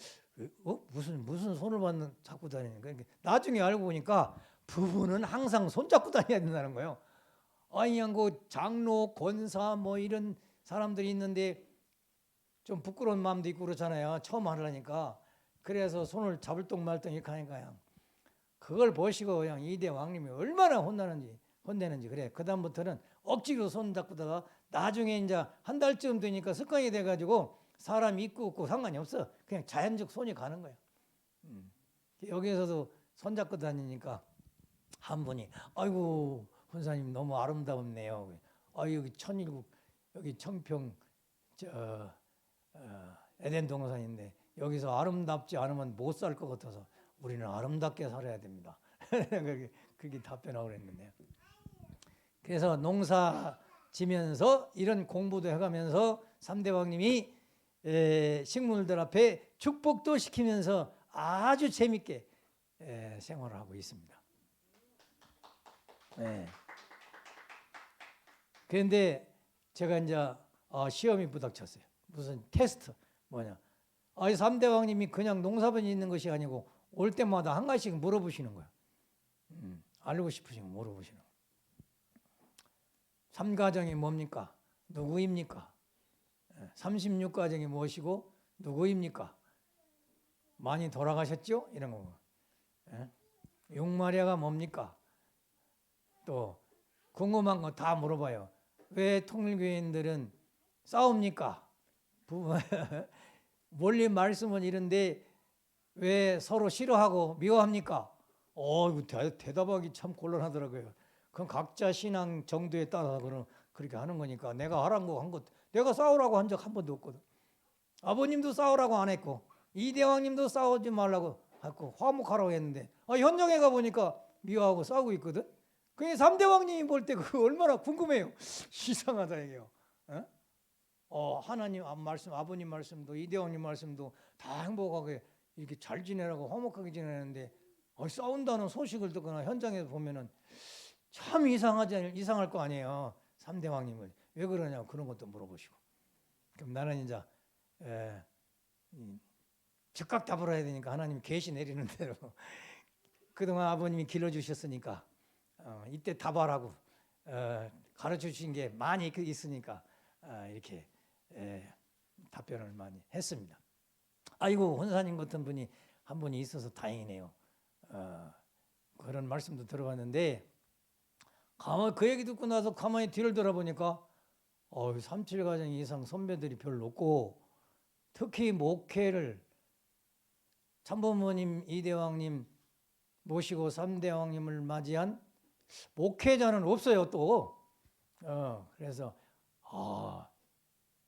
무슨 손을 잡고 다니는 거야. 나중에 알고 보니까 부부는 항상 손 잡고 다녀야 된다는 거예요. 그냥 그 장로, 권사 뭐 이런 사람들이 있는데 좀 부끄러운 마음도 있고 그렇잖아요. 처음 하려니까. 그래서 손을 잡을 똥 말똥 이렇게 하니까 그걸 보시고 그냥 이대 왕님이 얼마나 혼내는지 그래. 그다음부터는 억지로 손 잡고다가 나중에 이제 한 달쯤 되니까 습관이 돼가지고 사람 있고 없고 상관이 없어. 그냥 자연적 손이 가는 거야. 여기에서도 손 잡고 다니니까 한 분이 아이고 훈사님 너무 아름답네요. 여기 천일국 여기 청평 저 에덴 동산인데 여기서 아름답지 않으면 못 살 것 같아서 우리는 아름답게 살아야 됩니다. 그게 답변하고 그랬는데요. 그래서 농사 지면서 이런 공부도 해가면서 삼대왕님이 식물들 앞에 축복도 시키면서 아주 재밌게 생활을 하고 있습니다. 그런데 제가 이제 시험이 부닥쳤어요. 무슨 테스트 뭐냐? 이 삼대왕님이 그냥 농사변이 있는 것이 아니고 올 때마다 한 가지씩 물어보시는 거예요. 알고 싶으시면 물어보시는 거예요. 삼가정이 뭡니까? 누구입니까? 36가정이 무엇이고 누구입니까? 많이 돌아가셨죠? 이런 거. 육마리아가 뭡니까? 또 궁금한 거 다 물어봐요. 왜 통일교인들은 싸웁니까? 원리 말씀은 이런데 왜 서로 싫어하고 미워합니까? 이거 대답하기 참 곤란하더라고요. 그건 각자 신앙 정도에 따라서 그렇게 하는 거니까 내가 하라는 거 한 것, 내가 싸우라고 한 적 한 번도 없거든. 아버님도 싸우라고 안 했고 이대왕님도 싸우지 말라고 했고 화목하라고 했는데 현장에 가보니까 미워하고 싸우고 있거든. 그게 삼대왕님이 볼 때 그거 얼마나 궁금해요. 이상하다 이게요. 하나님 말씀, 아버님 말씀도 이대왕님 말씀도 다 행복하게 이렇게 잘 지내라고 화목하게 지내는데 싸운다는 소식을 듣거나 현장에서 보면은 참 이상할 거 아니에요. 삼대왕님을 왜 그러냐고 그런 것도 물어보시고. 그럼 나는 이제 즉각 답을 해야 되니까 하나님이 계시 내리는 대로 그동안 아버님이 길러주셨으니까 이때 답하라고 가르쳐 주신 게 많이 있으니까 이렇게 답변을 많이 했습니다. 아이고 권사님 같은 분이 한 분이 있어서 다행이네요. 그런 말씀도 들어봤는데 가만히 그 얘기 듣고 나서 가만히 뒤를 돌아보니까 37가정 이상 선배들이 별로 없고 특히 목회를 참부모님 이대왕님 모시고 삼대왕님을 맞이한 목회자는 없어요 또. 그래서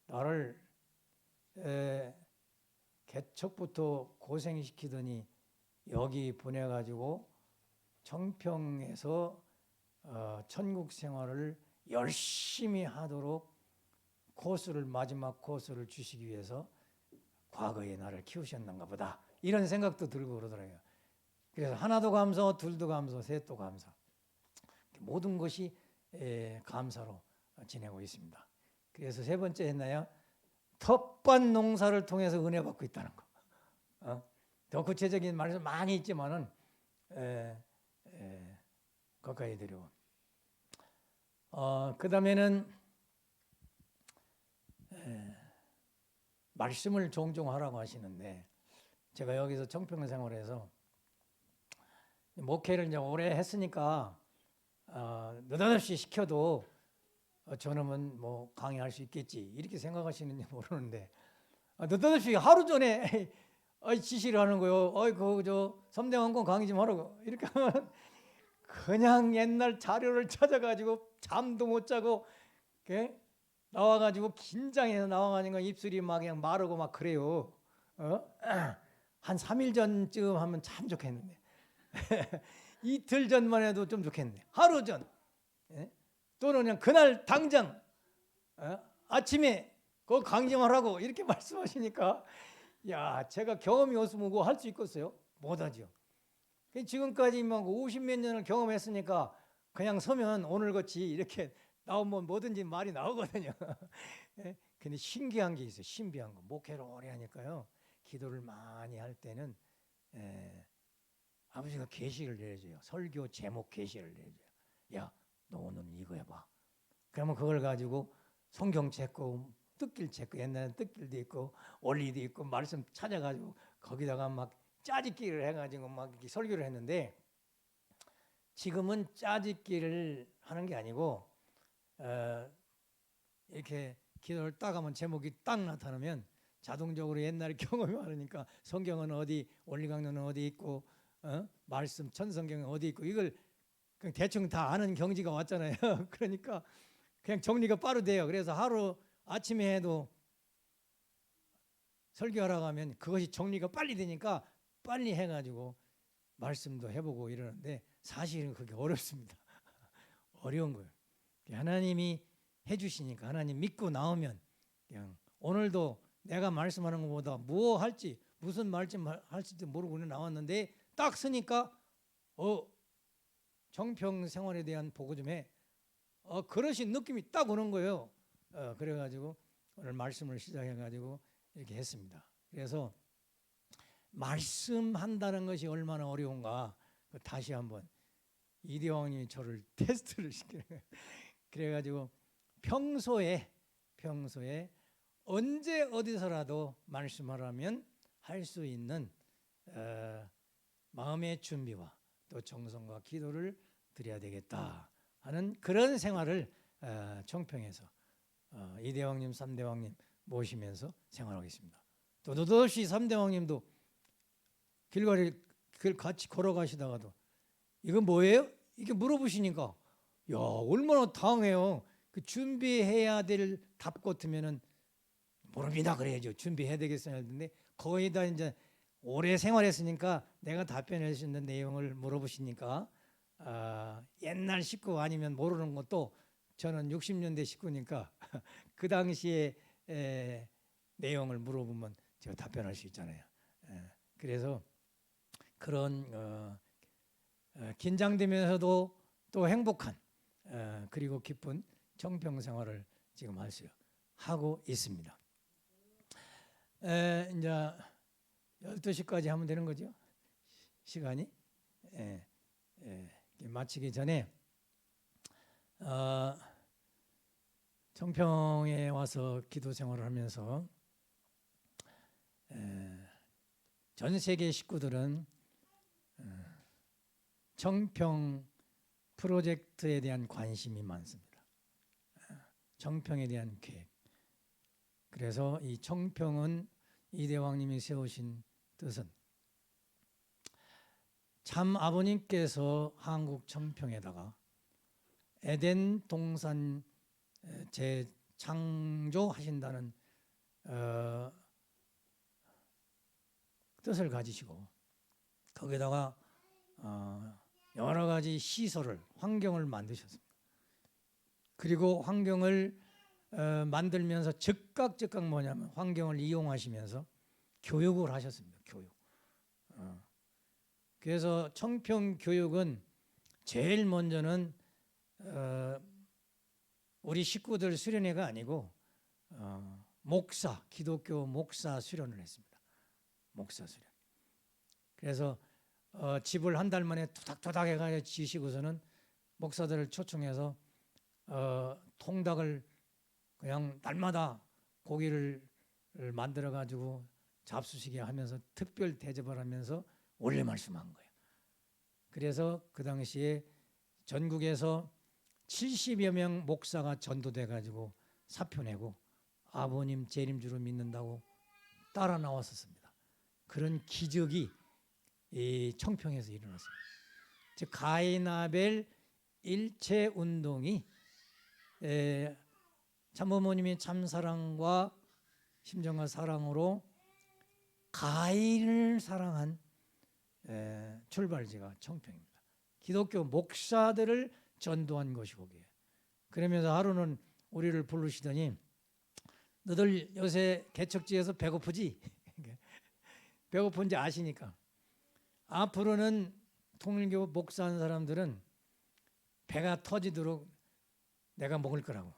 나를 개척부터 고생시키더니 여기 보내가지고 청평에서 천국 생활을 열심히 하도록 마지막 코스를 주시기 위해서 과거에 나를 키우셨는가 보다 이런 생각도 들고 그러더라고요. 그래서 하나도 감사, 둘도 감사, 셋도 감사, 모든 것이 감사로 지내고 있습니다. 그래서 세 번째 했나요? 텃밭 농사를 통해서 은혜 받고 있다는 거. 더 구체적인 말씀 많이 있지만은 가까이 드리고. 그 다음에는 말씀을 종종 하라고 하시는데 제가 여기서 청평 생활에서 목회를 이제 오래 했으니까 느닷없이 시켜도 저놈은 뭐 강의할 수 있겠지 이렇게 생각하시는지 모르는데 느닷없이 하루 전에 지시를 하는 거요. 저 섬대왕권 강의 좀 하라고 이렇게 하면 그냥 옛날 자료를 찾아가지고 잠도 못 자고 나와가지고 긴장해서 나와가지고 입술이 막 그냥 마르고 막 그래요. 한 3일 전쯤 하면 참 좋겠는데 이틀 전만 해도 좀 좋겠네. 하루 전 또는 그냥 그날 당장 아침에 그 강의 좀 하라고 이렇게 말씀하시니까 야 제가 경험이 없으면 그거 할 수 있겠어요? 못하죠. 지금까지 막 50몇 년을 경험했으니까 그냥 서면 오늘같이 이렇게 나오면 뭐든지 말이 나오거든요. 근데 신기한 게 있어요. 신비한 거. 목회를 오래 하니까요. 기도를 많이 할 때는 아버지가 계시를 내려줘요. 설교 제목 계시를 내려줘요. 야, 너 오늘 이거 해봐. 그러면 그걸 가지고 성경 찾고 뜻길 찾고 옛날에는 뜻길도 있고 원리도 있고 말씀 찾아가지고 거기다가 막 짜집기를 해가지고 막 이렇게 설교를 했는데 지금은 짜집기를 하는 게 아니고 이렇게 기도를 딱 하면 제목이 딱 나타나면 자동적으로 옛날에 경험이 많으니까 성경은 어디 원리강론은 어디 있고 말씀 천성경은 어디 있고 이걸 대충 다 아는 경지가 왔잖아요. 그러니까 그냥 정리가 빠르대요. 그래서 하루 아침에 해도 설교하러 가면 그것이 정리가 빨리 되니까 빨리 해가지고 말씀도 해보고 이러는데 사실은 그게 어렵습니다. 어려운 거예요. 하나님이 해주시니까 하나님 믿고 나오면 그냥 오늘도 내가 말씀하는 것보다 뭐 할지 무슨 말씀 할지도 모르고 나왔는데 딱 쓰니까 정평 생활에 대한 보고 좀 해. 그러신 느낌이 딱 오는 거예요. 그래가지고 오늘 말씀을 시작해가지고 이렇게 했습니다. 그래서 말씀한다는 것이 얼마나 어려운가 다시 한번 이대왕님이 저를 테스트를 시키는 거예요. 그래가지고 평소에 언제 어디서라도 말씀하라면 할 수 있는 마음의 준비와 또 정성과 기도를 드려야 되겠다 하는 그런 생활을 청평에서 이대왕님, 삼대왕님 모시면서 생활하겠습니다. 또 느닷없이 삼대왕님도 길 같이 걸어가시다가도 이건 뭐예요? 이게 물어보시니까 야 얼마나 당해요. 그 준비해야 될 답 같으면은 모릅니다 그래야죠. 준비해야 되겠어요. 했는데 거의 다 이제 오래 생활했으니까 내가 답변할 수 있는 내용을 물어보시니까 옛날 식구 아니면 모르는 것도 저는 60년대 식구니까 그 당시에 내용을 물어보면 제가 답변할 수 있잖아요. 그래서 그런 긴장되면서도 또 행복한 그리고 기쁜 청평 생활을 지금 하고 있습니다. 이제 12시까지 하면 되는 거죠. 시간이 마치기 전에 청평에 와서 기도 생활을 하면서 전 세계 식구들은 청평 프로젝트에 대한 관심이 많습니다. 청평에 대한 계획. 그래서 이 청평은 이대왕님이 세우신 뜻은 참 아버님께서 한국 청평에다가 에덴 동산 재창조하신다는 뜻을 가지시고 거기다가 여러 가지 시설을 환경을 만드셨습니다. 그리고 환경을 만들면서 즉각 뭐냐면 환경을 이용하시면서 교육을 하셨습니다. 교육. 그래서 청평 교육은 제일 먼저는 우리 식구들 수련회가 아니고 기독교 목사 수련을 했습니다. 목사 수련. 그래서 집을 한 달 만에 토닥토닥 해가지고 지시고서는 목사들을 초청해서 통닭을 그냥 날마다 고기를 만들어 가지고 잡수시게 하면서 특별 대접을 하면서 원래 말씀한 거예요. 그래서 그 당시에 전국에서 70여 명 목사가 전도돼 가지고 사표 내고 아버님 재림주로 믿는다고 따라 나왔었습니다. 그런 기적이 이 청평에서 일어났습니다. 즉 가인 아벨 일체 운동이 참부모님의 참사랑과 심정과 사랑으로 가인을 사랑한 출발지가 청평입니다. 기독교 목사들을 전도한 것이 거기에. 그러면서 하루는 우리를 부르시더니 너들 요새 개척지에서 배고프지? 배고픈지 아시니까 앞으로는 통일교 목사하는 사람들은 배가 터지도록 내가 먹을 거라고.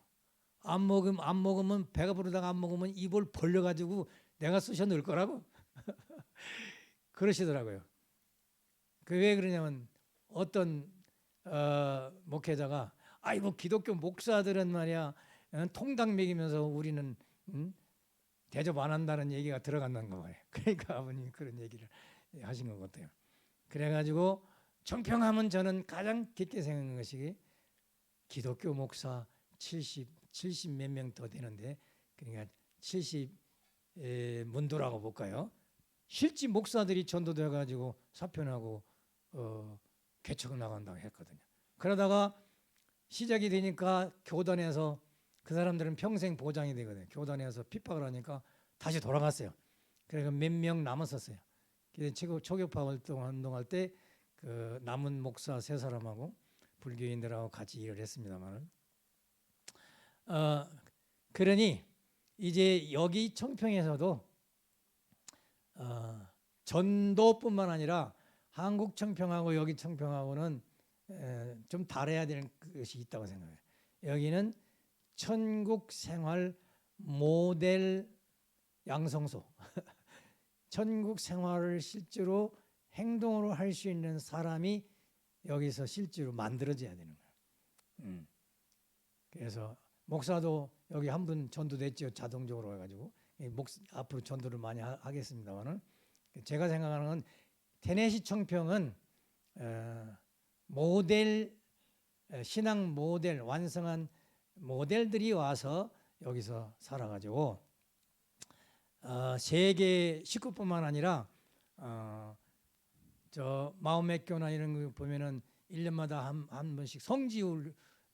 안 먹으면 배가 부르다가 안 먹으면 입을 벌려가지고 내가 쑤셔 넣을 거라고. 그러시더라고요. 그 왜 그러냐면 어떤 목회자가 아이고 기독교 목사들은 말이야 통닭 먹이면서 우리는 대접 안 한다는 얘기가 들어간다는 거예요. 그러니까 아버님이 그런 얘기를 하신 것 같아요. 그래가지고 청평하면 저는 가장 깊게 생각한 것이 기독교 목사 70 몇 명 더 되는데 그러니까 70 문도라고 볼까요? 실제 목사들이 전도돼 가지고 사표나고 개척을 나간다고 했거든요. 그러다가 시작이 되니까 교단에서 그 사람들은 평생 보장이 되거든요. 교단에서 핍박을 하니까 다시 돌아갔어요. 그래서 몇 명 남았었어요. 그래서 초교파 운동할 때 그 남은 목사 3사람하고 불교인들하고 같이 일을 했습니다만, 그러니 이제 여기 청평에서도 전도뿐만 아니라 한국 청평하고 여기 청평하고는 좀 다뤄야 되는 것이 있다고 생각해요. 여기는 천국 생활 모델 양성소, 천국 생활을 실제로 행동으로 할 수 있는 사람이 여기서 실제로 만들어져야 되는 거예요. 그래서 목사도 여기 한 분 전도됐죠. 자동적으로 해가지고 앞으로 전도를 많이 하겠습니다만은, 제가 생각하는 건 테네시 청평은 모델, 신앙 모델, 완성한 모델들이 와서 여기서 살아가지고 세계 식구뿐만 아니라 저 마음의 교나 이런 거 보면은 1년마다 한 번씩 성지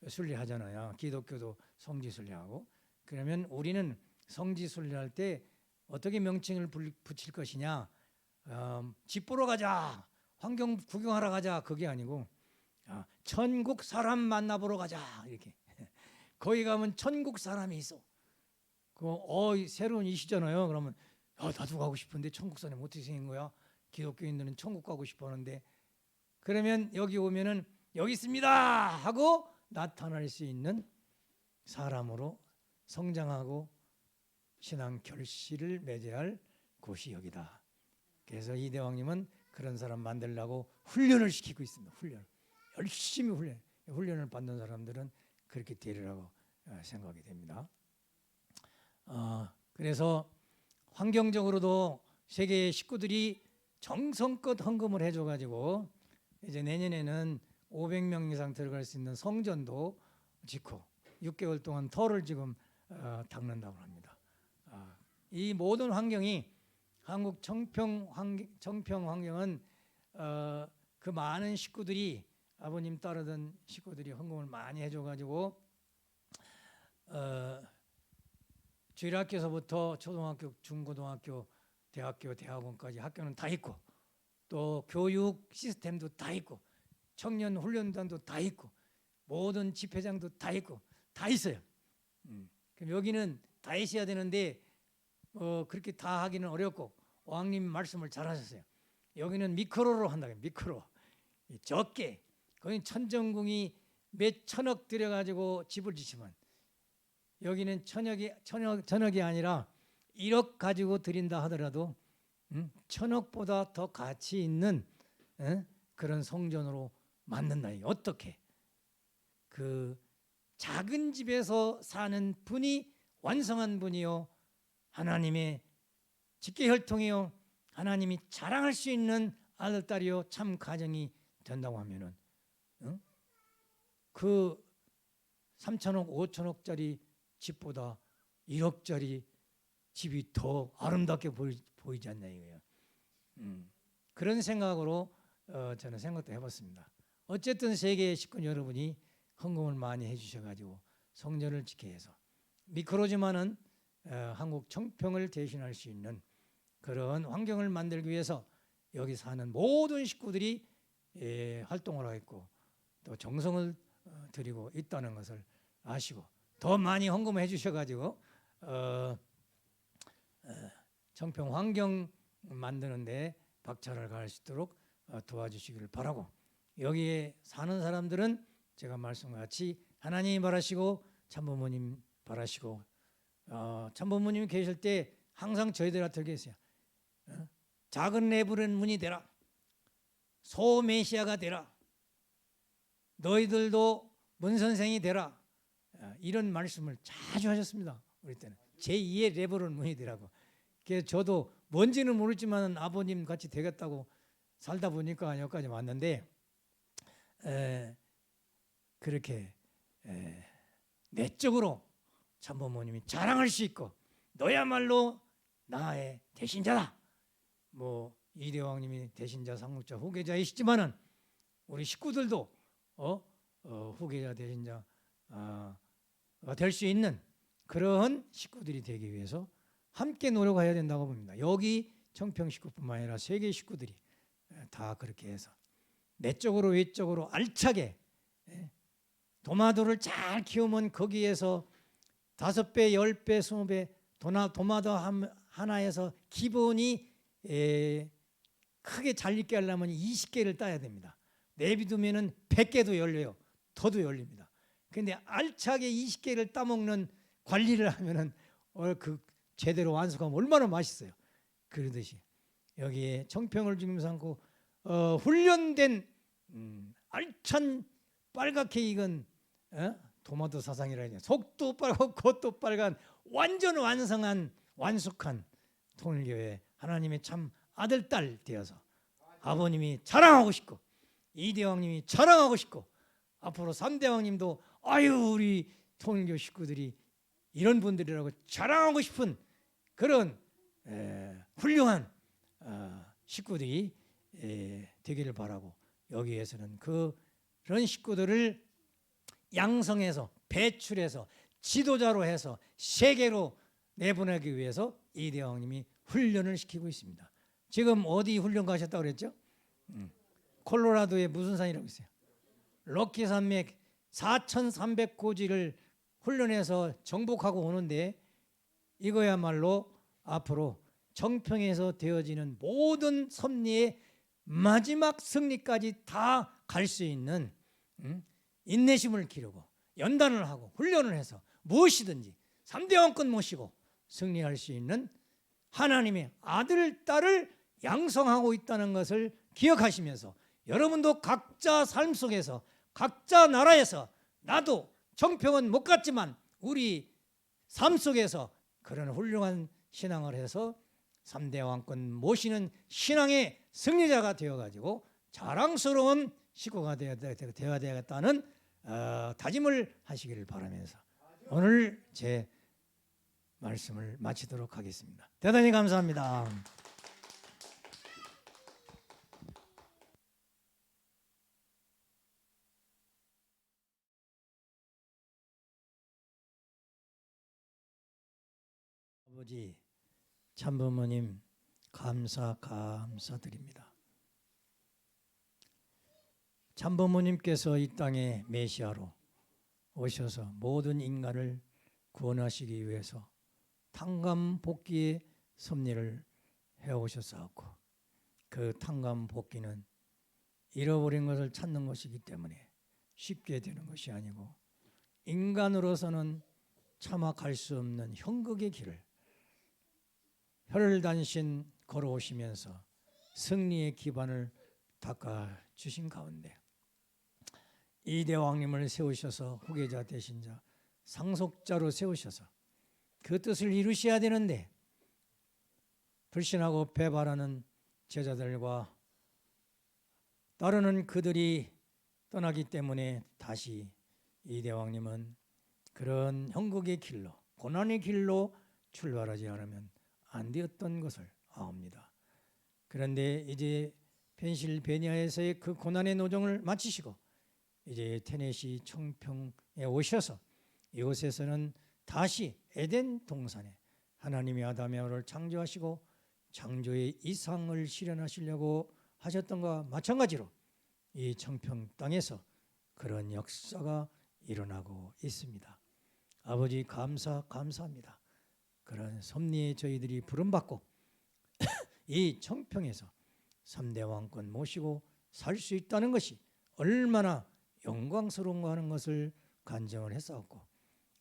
순례 하잖아요. 기독교도 성지 순례하고. 그러면 우리는 성지 순례할 때 어떻게 명칭을 붙일 것이냐? 집 보러 가자, 환경 구경하러 가자, 그게 아니고 천국 사람 만나보러 가자, 이렇게. 거기 가면 천국 사람이 있어. 새로운 이시잖아요. 그러면 나도 가고 싶은데 천국 사람이 어떻게 생긴 거야? 기독교인들은 천국 가고 싶어 하는데, 그러면 여기 오면은 여기 있습니다 하고 나타날 수 있는 사람으로 성장하고 신앙 결실을 맺어야 할 곳이 여기다. 그래서 이 대왕님은 그런 사람 만들려고 훈련을 시키고 있습니다. 열심히 훈련을 받는 사람들은 그렇게 되리라고 생각이 됩니다. 그래서 환경적으로도 세계 식구들이 정성껏 헌금을 해줘가지고 이제 내년에는 500명 이상 들어갈 수 있는 성전도 짓고 6개월 동안 터를 지금 닦는다고 합니다. 이 모든 환경이 한국 청평 환경은 그 많은 식구들이, 아버님 따르던 식구들이 헌금을 많이 해줘가지고 주일학교에서부터 초등학교, 중고등학교, 대학교, 대학원까지 학교는 다 있고, 또 교육 시스템도 다 있고, 청년 훈련단도 다 있고, 모든 집회장도 다 있고, 다 있어요. 그럼 여기는 다 있어야 되는데 그렇게 다 하기는 어렵고, 왕님 말씀을 잘 하셨어요. 여기는 미크로로 한다고요. 미크로. 적게. 거기 천정궁이 몇 천억 들여가지고 집을 짓지만 여기는 천억이 아니라 1억 가지고 드린다 하더라도 천억보다 더 가치 있는 그런 성전으로 만든다. 어떻게? 그 작은 집에서 사는 분이 완성한 분이요, 하나님의 직계혈통이요, 하나님이 자랑할 수 있는 아들, 딸이요, 참 가정이 된다고 하면은 그 3천억, 5천억짜리 집보다 1억짜리 집이 더 아름답게 보이지 않냐 이거예요. 그런 생각으로 저는 생각도 해봤습니다. 어쨌든 세계의 식구 여러분이 헌금을 많이 해주셔가지고 성전을 짓게 해서 미크로지만은 한국 청평을 대신할 수 있는 그런 환경을 만들기 위해서 여기 사는 모든 식구들이 활동을 하고 있고 또 정성을 들이고 있다는 것을 아시고 더 많이 헌금해 주셔가지고 청평 환경 만드는데 박차를 가할 수 있도록 도와주시기를 바라고, 여기에 사는 사람들은 제가 말씀과 같이 하나님 바라시고 참부모님 바라시고, 참부모님이 계실 때 항상 저희들한테 계세요. 작은 레브론 문이 되라, 소메시아가 되라, 너희들도 문선생이 되라, 이런 말씀을 자주 하셨습니다. 우리 때는 제2의 레브론 문이 되라고. 그래서 저도 뭔지는 모르지만 아버님 같이 되겠다고 살다 보니까 여기까지 왔는데, 그렇게 내적으로 참부모님이 자랑할 수 있고 너야말로 나의 대신자다. 뭐 이대왕님이 대신자, 상속자, 후계자이시지만은 우리 식구들도 후계자 되신 자가 될 수 있는 그러한 식구들이 되기 위해서 함께 노력해야 된다고 봅니다. 여기 청평 식구뿐만 아니라 세계 식구들이 다 그렇게 해서 내적으로 외적으로 알차게 도마도를 잘 키우면 거기에서 5배, 10배, 20배 도마도 하나에서 기본이 크게 잘 익게 하려면 20개를 따야 됩니다. 내비두면은 100개도 열려요. 더도 열립니다. 근데 알차게 20개를 따먹는 관리를 하면은 그 제대로 완숙하면 얼마나 맛있어요. 그러듯이 여기에 청평을 중심 삼고 훈련된 알찬 빨갛게 익은 도마도 사상이라 해야 되나, 속도 빨갛고 겉도 빨간 완전 완성한 완숙한 통일교회 하나님의 참 아들 딸 되어서 아버님이 자랑하고 싶고 이대왕님이 자랑하고 싶고 앞으로 3대왕님도 아유 우리 통일교 식구들이 이런 분들이라고 자랑하고 싶은 그런 훌륭한 식구들이 되기를 바라고, 여기에서는 그런 식구들을 양성해서 배출해서 지도자로 해서 세계로 내보내기 위해서 이대왕님이 훈련을 시키고 있습니다. 지금 어디 훈련 가셨다고 그랬죠? 콜로라도의 무슨 산이라고 있어요? 럭키 산맥 4,300고지를 훈련해서 정복하고 오는데, 이거야말로 앞으로 청평에서 되어지는 모든 섭리의 마지막 승리까지 다 갈 수 있는 인내심을 기르고 연단을 하고 훈련을 해서 무엇이든지 3대 왕권 모시고 승리할 수 있는 하나님의 아들, 딸을 양성하고 있다는 것을 기억하시면서 여러분도 각자 삶 속에서 각자 나라에서 나도 청평은 못 갔지만 우리 삶 속에서 그런 훌륭한 신앙을 해서 3대 왕권 모시는 신앙의 승리자가 되어가지고 자랑스러운 식구가 되어야 되겠다는 다짐을 하시기를 바라면서 오늘 제 말씀을 마치도록 하겠습니다. 대단히 감사합니다. 아버지 참부모님 감사드립니다. 참부모님께서 이 땅에 메시아로 오셔서 모든 인간을 구원하시기 위해서 탕감복귀의 섭리를 해오셨사옵고, 그 탕감복귀는 잃어버린 것을 찾는 것이기 때문에 쉽게 되는 것이 아니고 인간으로서는 차마 갈 수 없는 형극의 길을 혈단신 걸어오시면서 승리의 기반을 닦아주신 가운데 이대왕님을 세우셔서 후계자 되신 자 상속자로 세우셔서 그 뜻을 이루셔야 되는데 불신하고 배반하는 제자들과 따르는 그들이 떠나기 때문에 다시 이대왕님은 그런 형국의 길로 고난의 길로 출발하지 않으면 안 되었던 것을 아옵니다. 그런데 이제 펜실베니아에서의 그 고난의 노정을 마치시고 이제 테네시 청평에 오셔서 이곳에서는 다시 에덴 동산에 하나님이 아담의 아우를 창조하시고 창조의 이상을 실현하시려고 하셨던 것과 마찬가지로 이 청평 땅에서 그런 역사가 일어나고 있습니다. 아버지 감사합니다. 그런 섭리에 저희들이 부름받고 이 청평에서 3대 왕권 모시고 살 수 있다는 것이 얼마나 영광스러운가 하는 것을 간증을 했사옵고,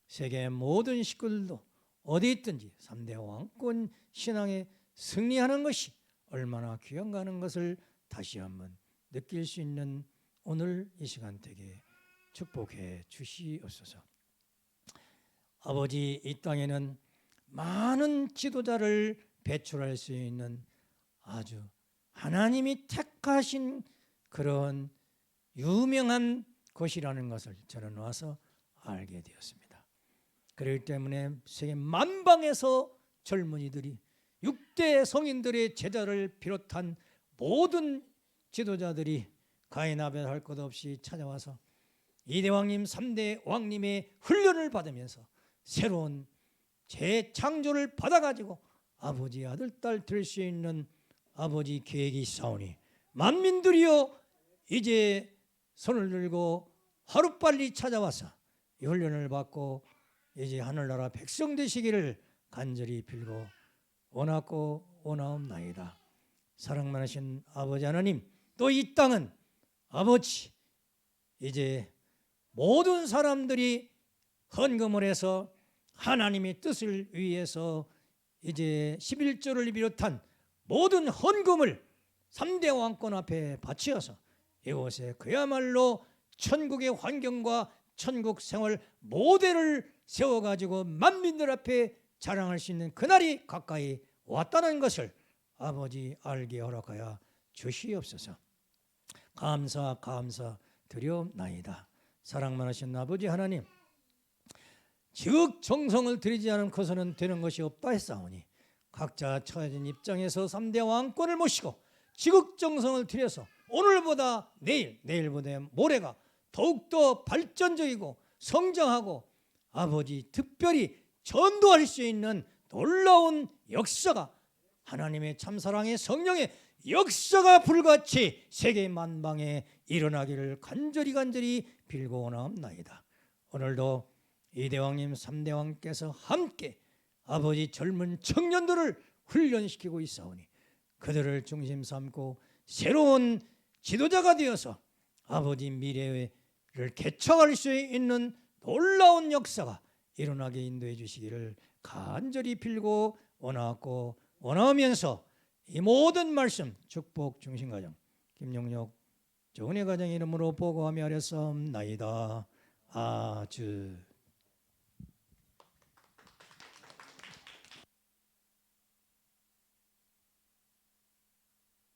세계의 모든 식구들도 어디 있든지 3대 왕권 신앙에 승리하는 것이 얼마나 귀한가 하는 것을 다시 한번 느낄 수 있는 오늘 이 시간 되게 축복해 주시옵소서. 아버지, 이 땅에는 많은 지도자를 배출할 수 있는 아주 하나님이 택하신 그런 유명한 곳이라는 것을 저는 와서 알게 되었습니다. 그렇기 때문에 세계 만방에서 젊은이들이 6대 성인들의 제자를 비롯한 모든 지도자들이 가인 아벨 할 것 없이 찾아와서 이대왕님 3대 왕님의 훈련을 받으면서 새로운 재창조를 받아가지고 아버지 아들 딸 될 수 있는 아버지 계획이 있사오니 만민들이여 이제 손을 들고 하루빨리 찾아와서 이 훈련을 받고 이제 하늘나라 백성 되시기를 간절히 빌고 원하고 원하옵나이다. 사랑 많으신 아버지 하나님, 또 이 땅은 아버지 이제 모든 사람들이 헌금을 해서 하나님의 뜻을 위해서 이제 11조를 비롯한 모든 헌금을 3대 왕권 앞에 바치어서 이곳에 그야말로 천국의 환경과 천국 생활 모델을 세워가지고 만민들 앞에 자랑할 수 있는 그날이 가까이 왔다는 것을 아버지 알게 허락하여 주시옵소서. 감사 드려옵나이다. 사랑 많으신 아버지 하나님, 지극정성을 들이지 않고서는 되는 것이 없다 했사오니 각자 처해진 입장에서 3대 왕권을 모시고 지극정성을 들여서 오늘보다 내일보다 모레가 더욱더 발전적이고 성장하고 아버지 특별히 전도할 수 있는 놀라운 역사가 하나님의 참사랑의 성령의 역사가 불같이 세계 만방에 일어나기를 간절히 빌고 원하옵나이다. 오늘도 이대왕님 3대왕께서 함께 아버지 젊은 청년들을 훈련시키고 있사오니 그들을 중심 삼고 새로운 지도자가 되어서 아버지 미래를 개척할 수 있는 놀라운 역사가 일어나게 인도해 주시기를 간절히 빌고 원하고 원하면서 이 모든 말씀 축복 중심가정 김용록 정은혜 가정 이름으로 보고하며 하렸사옵나이다. 아주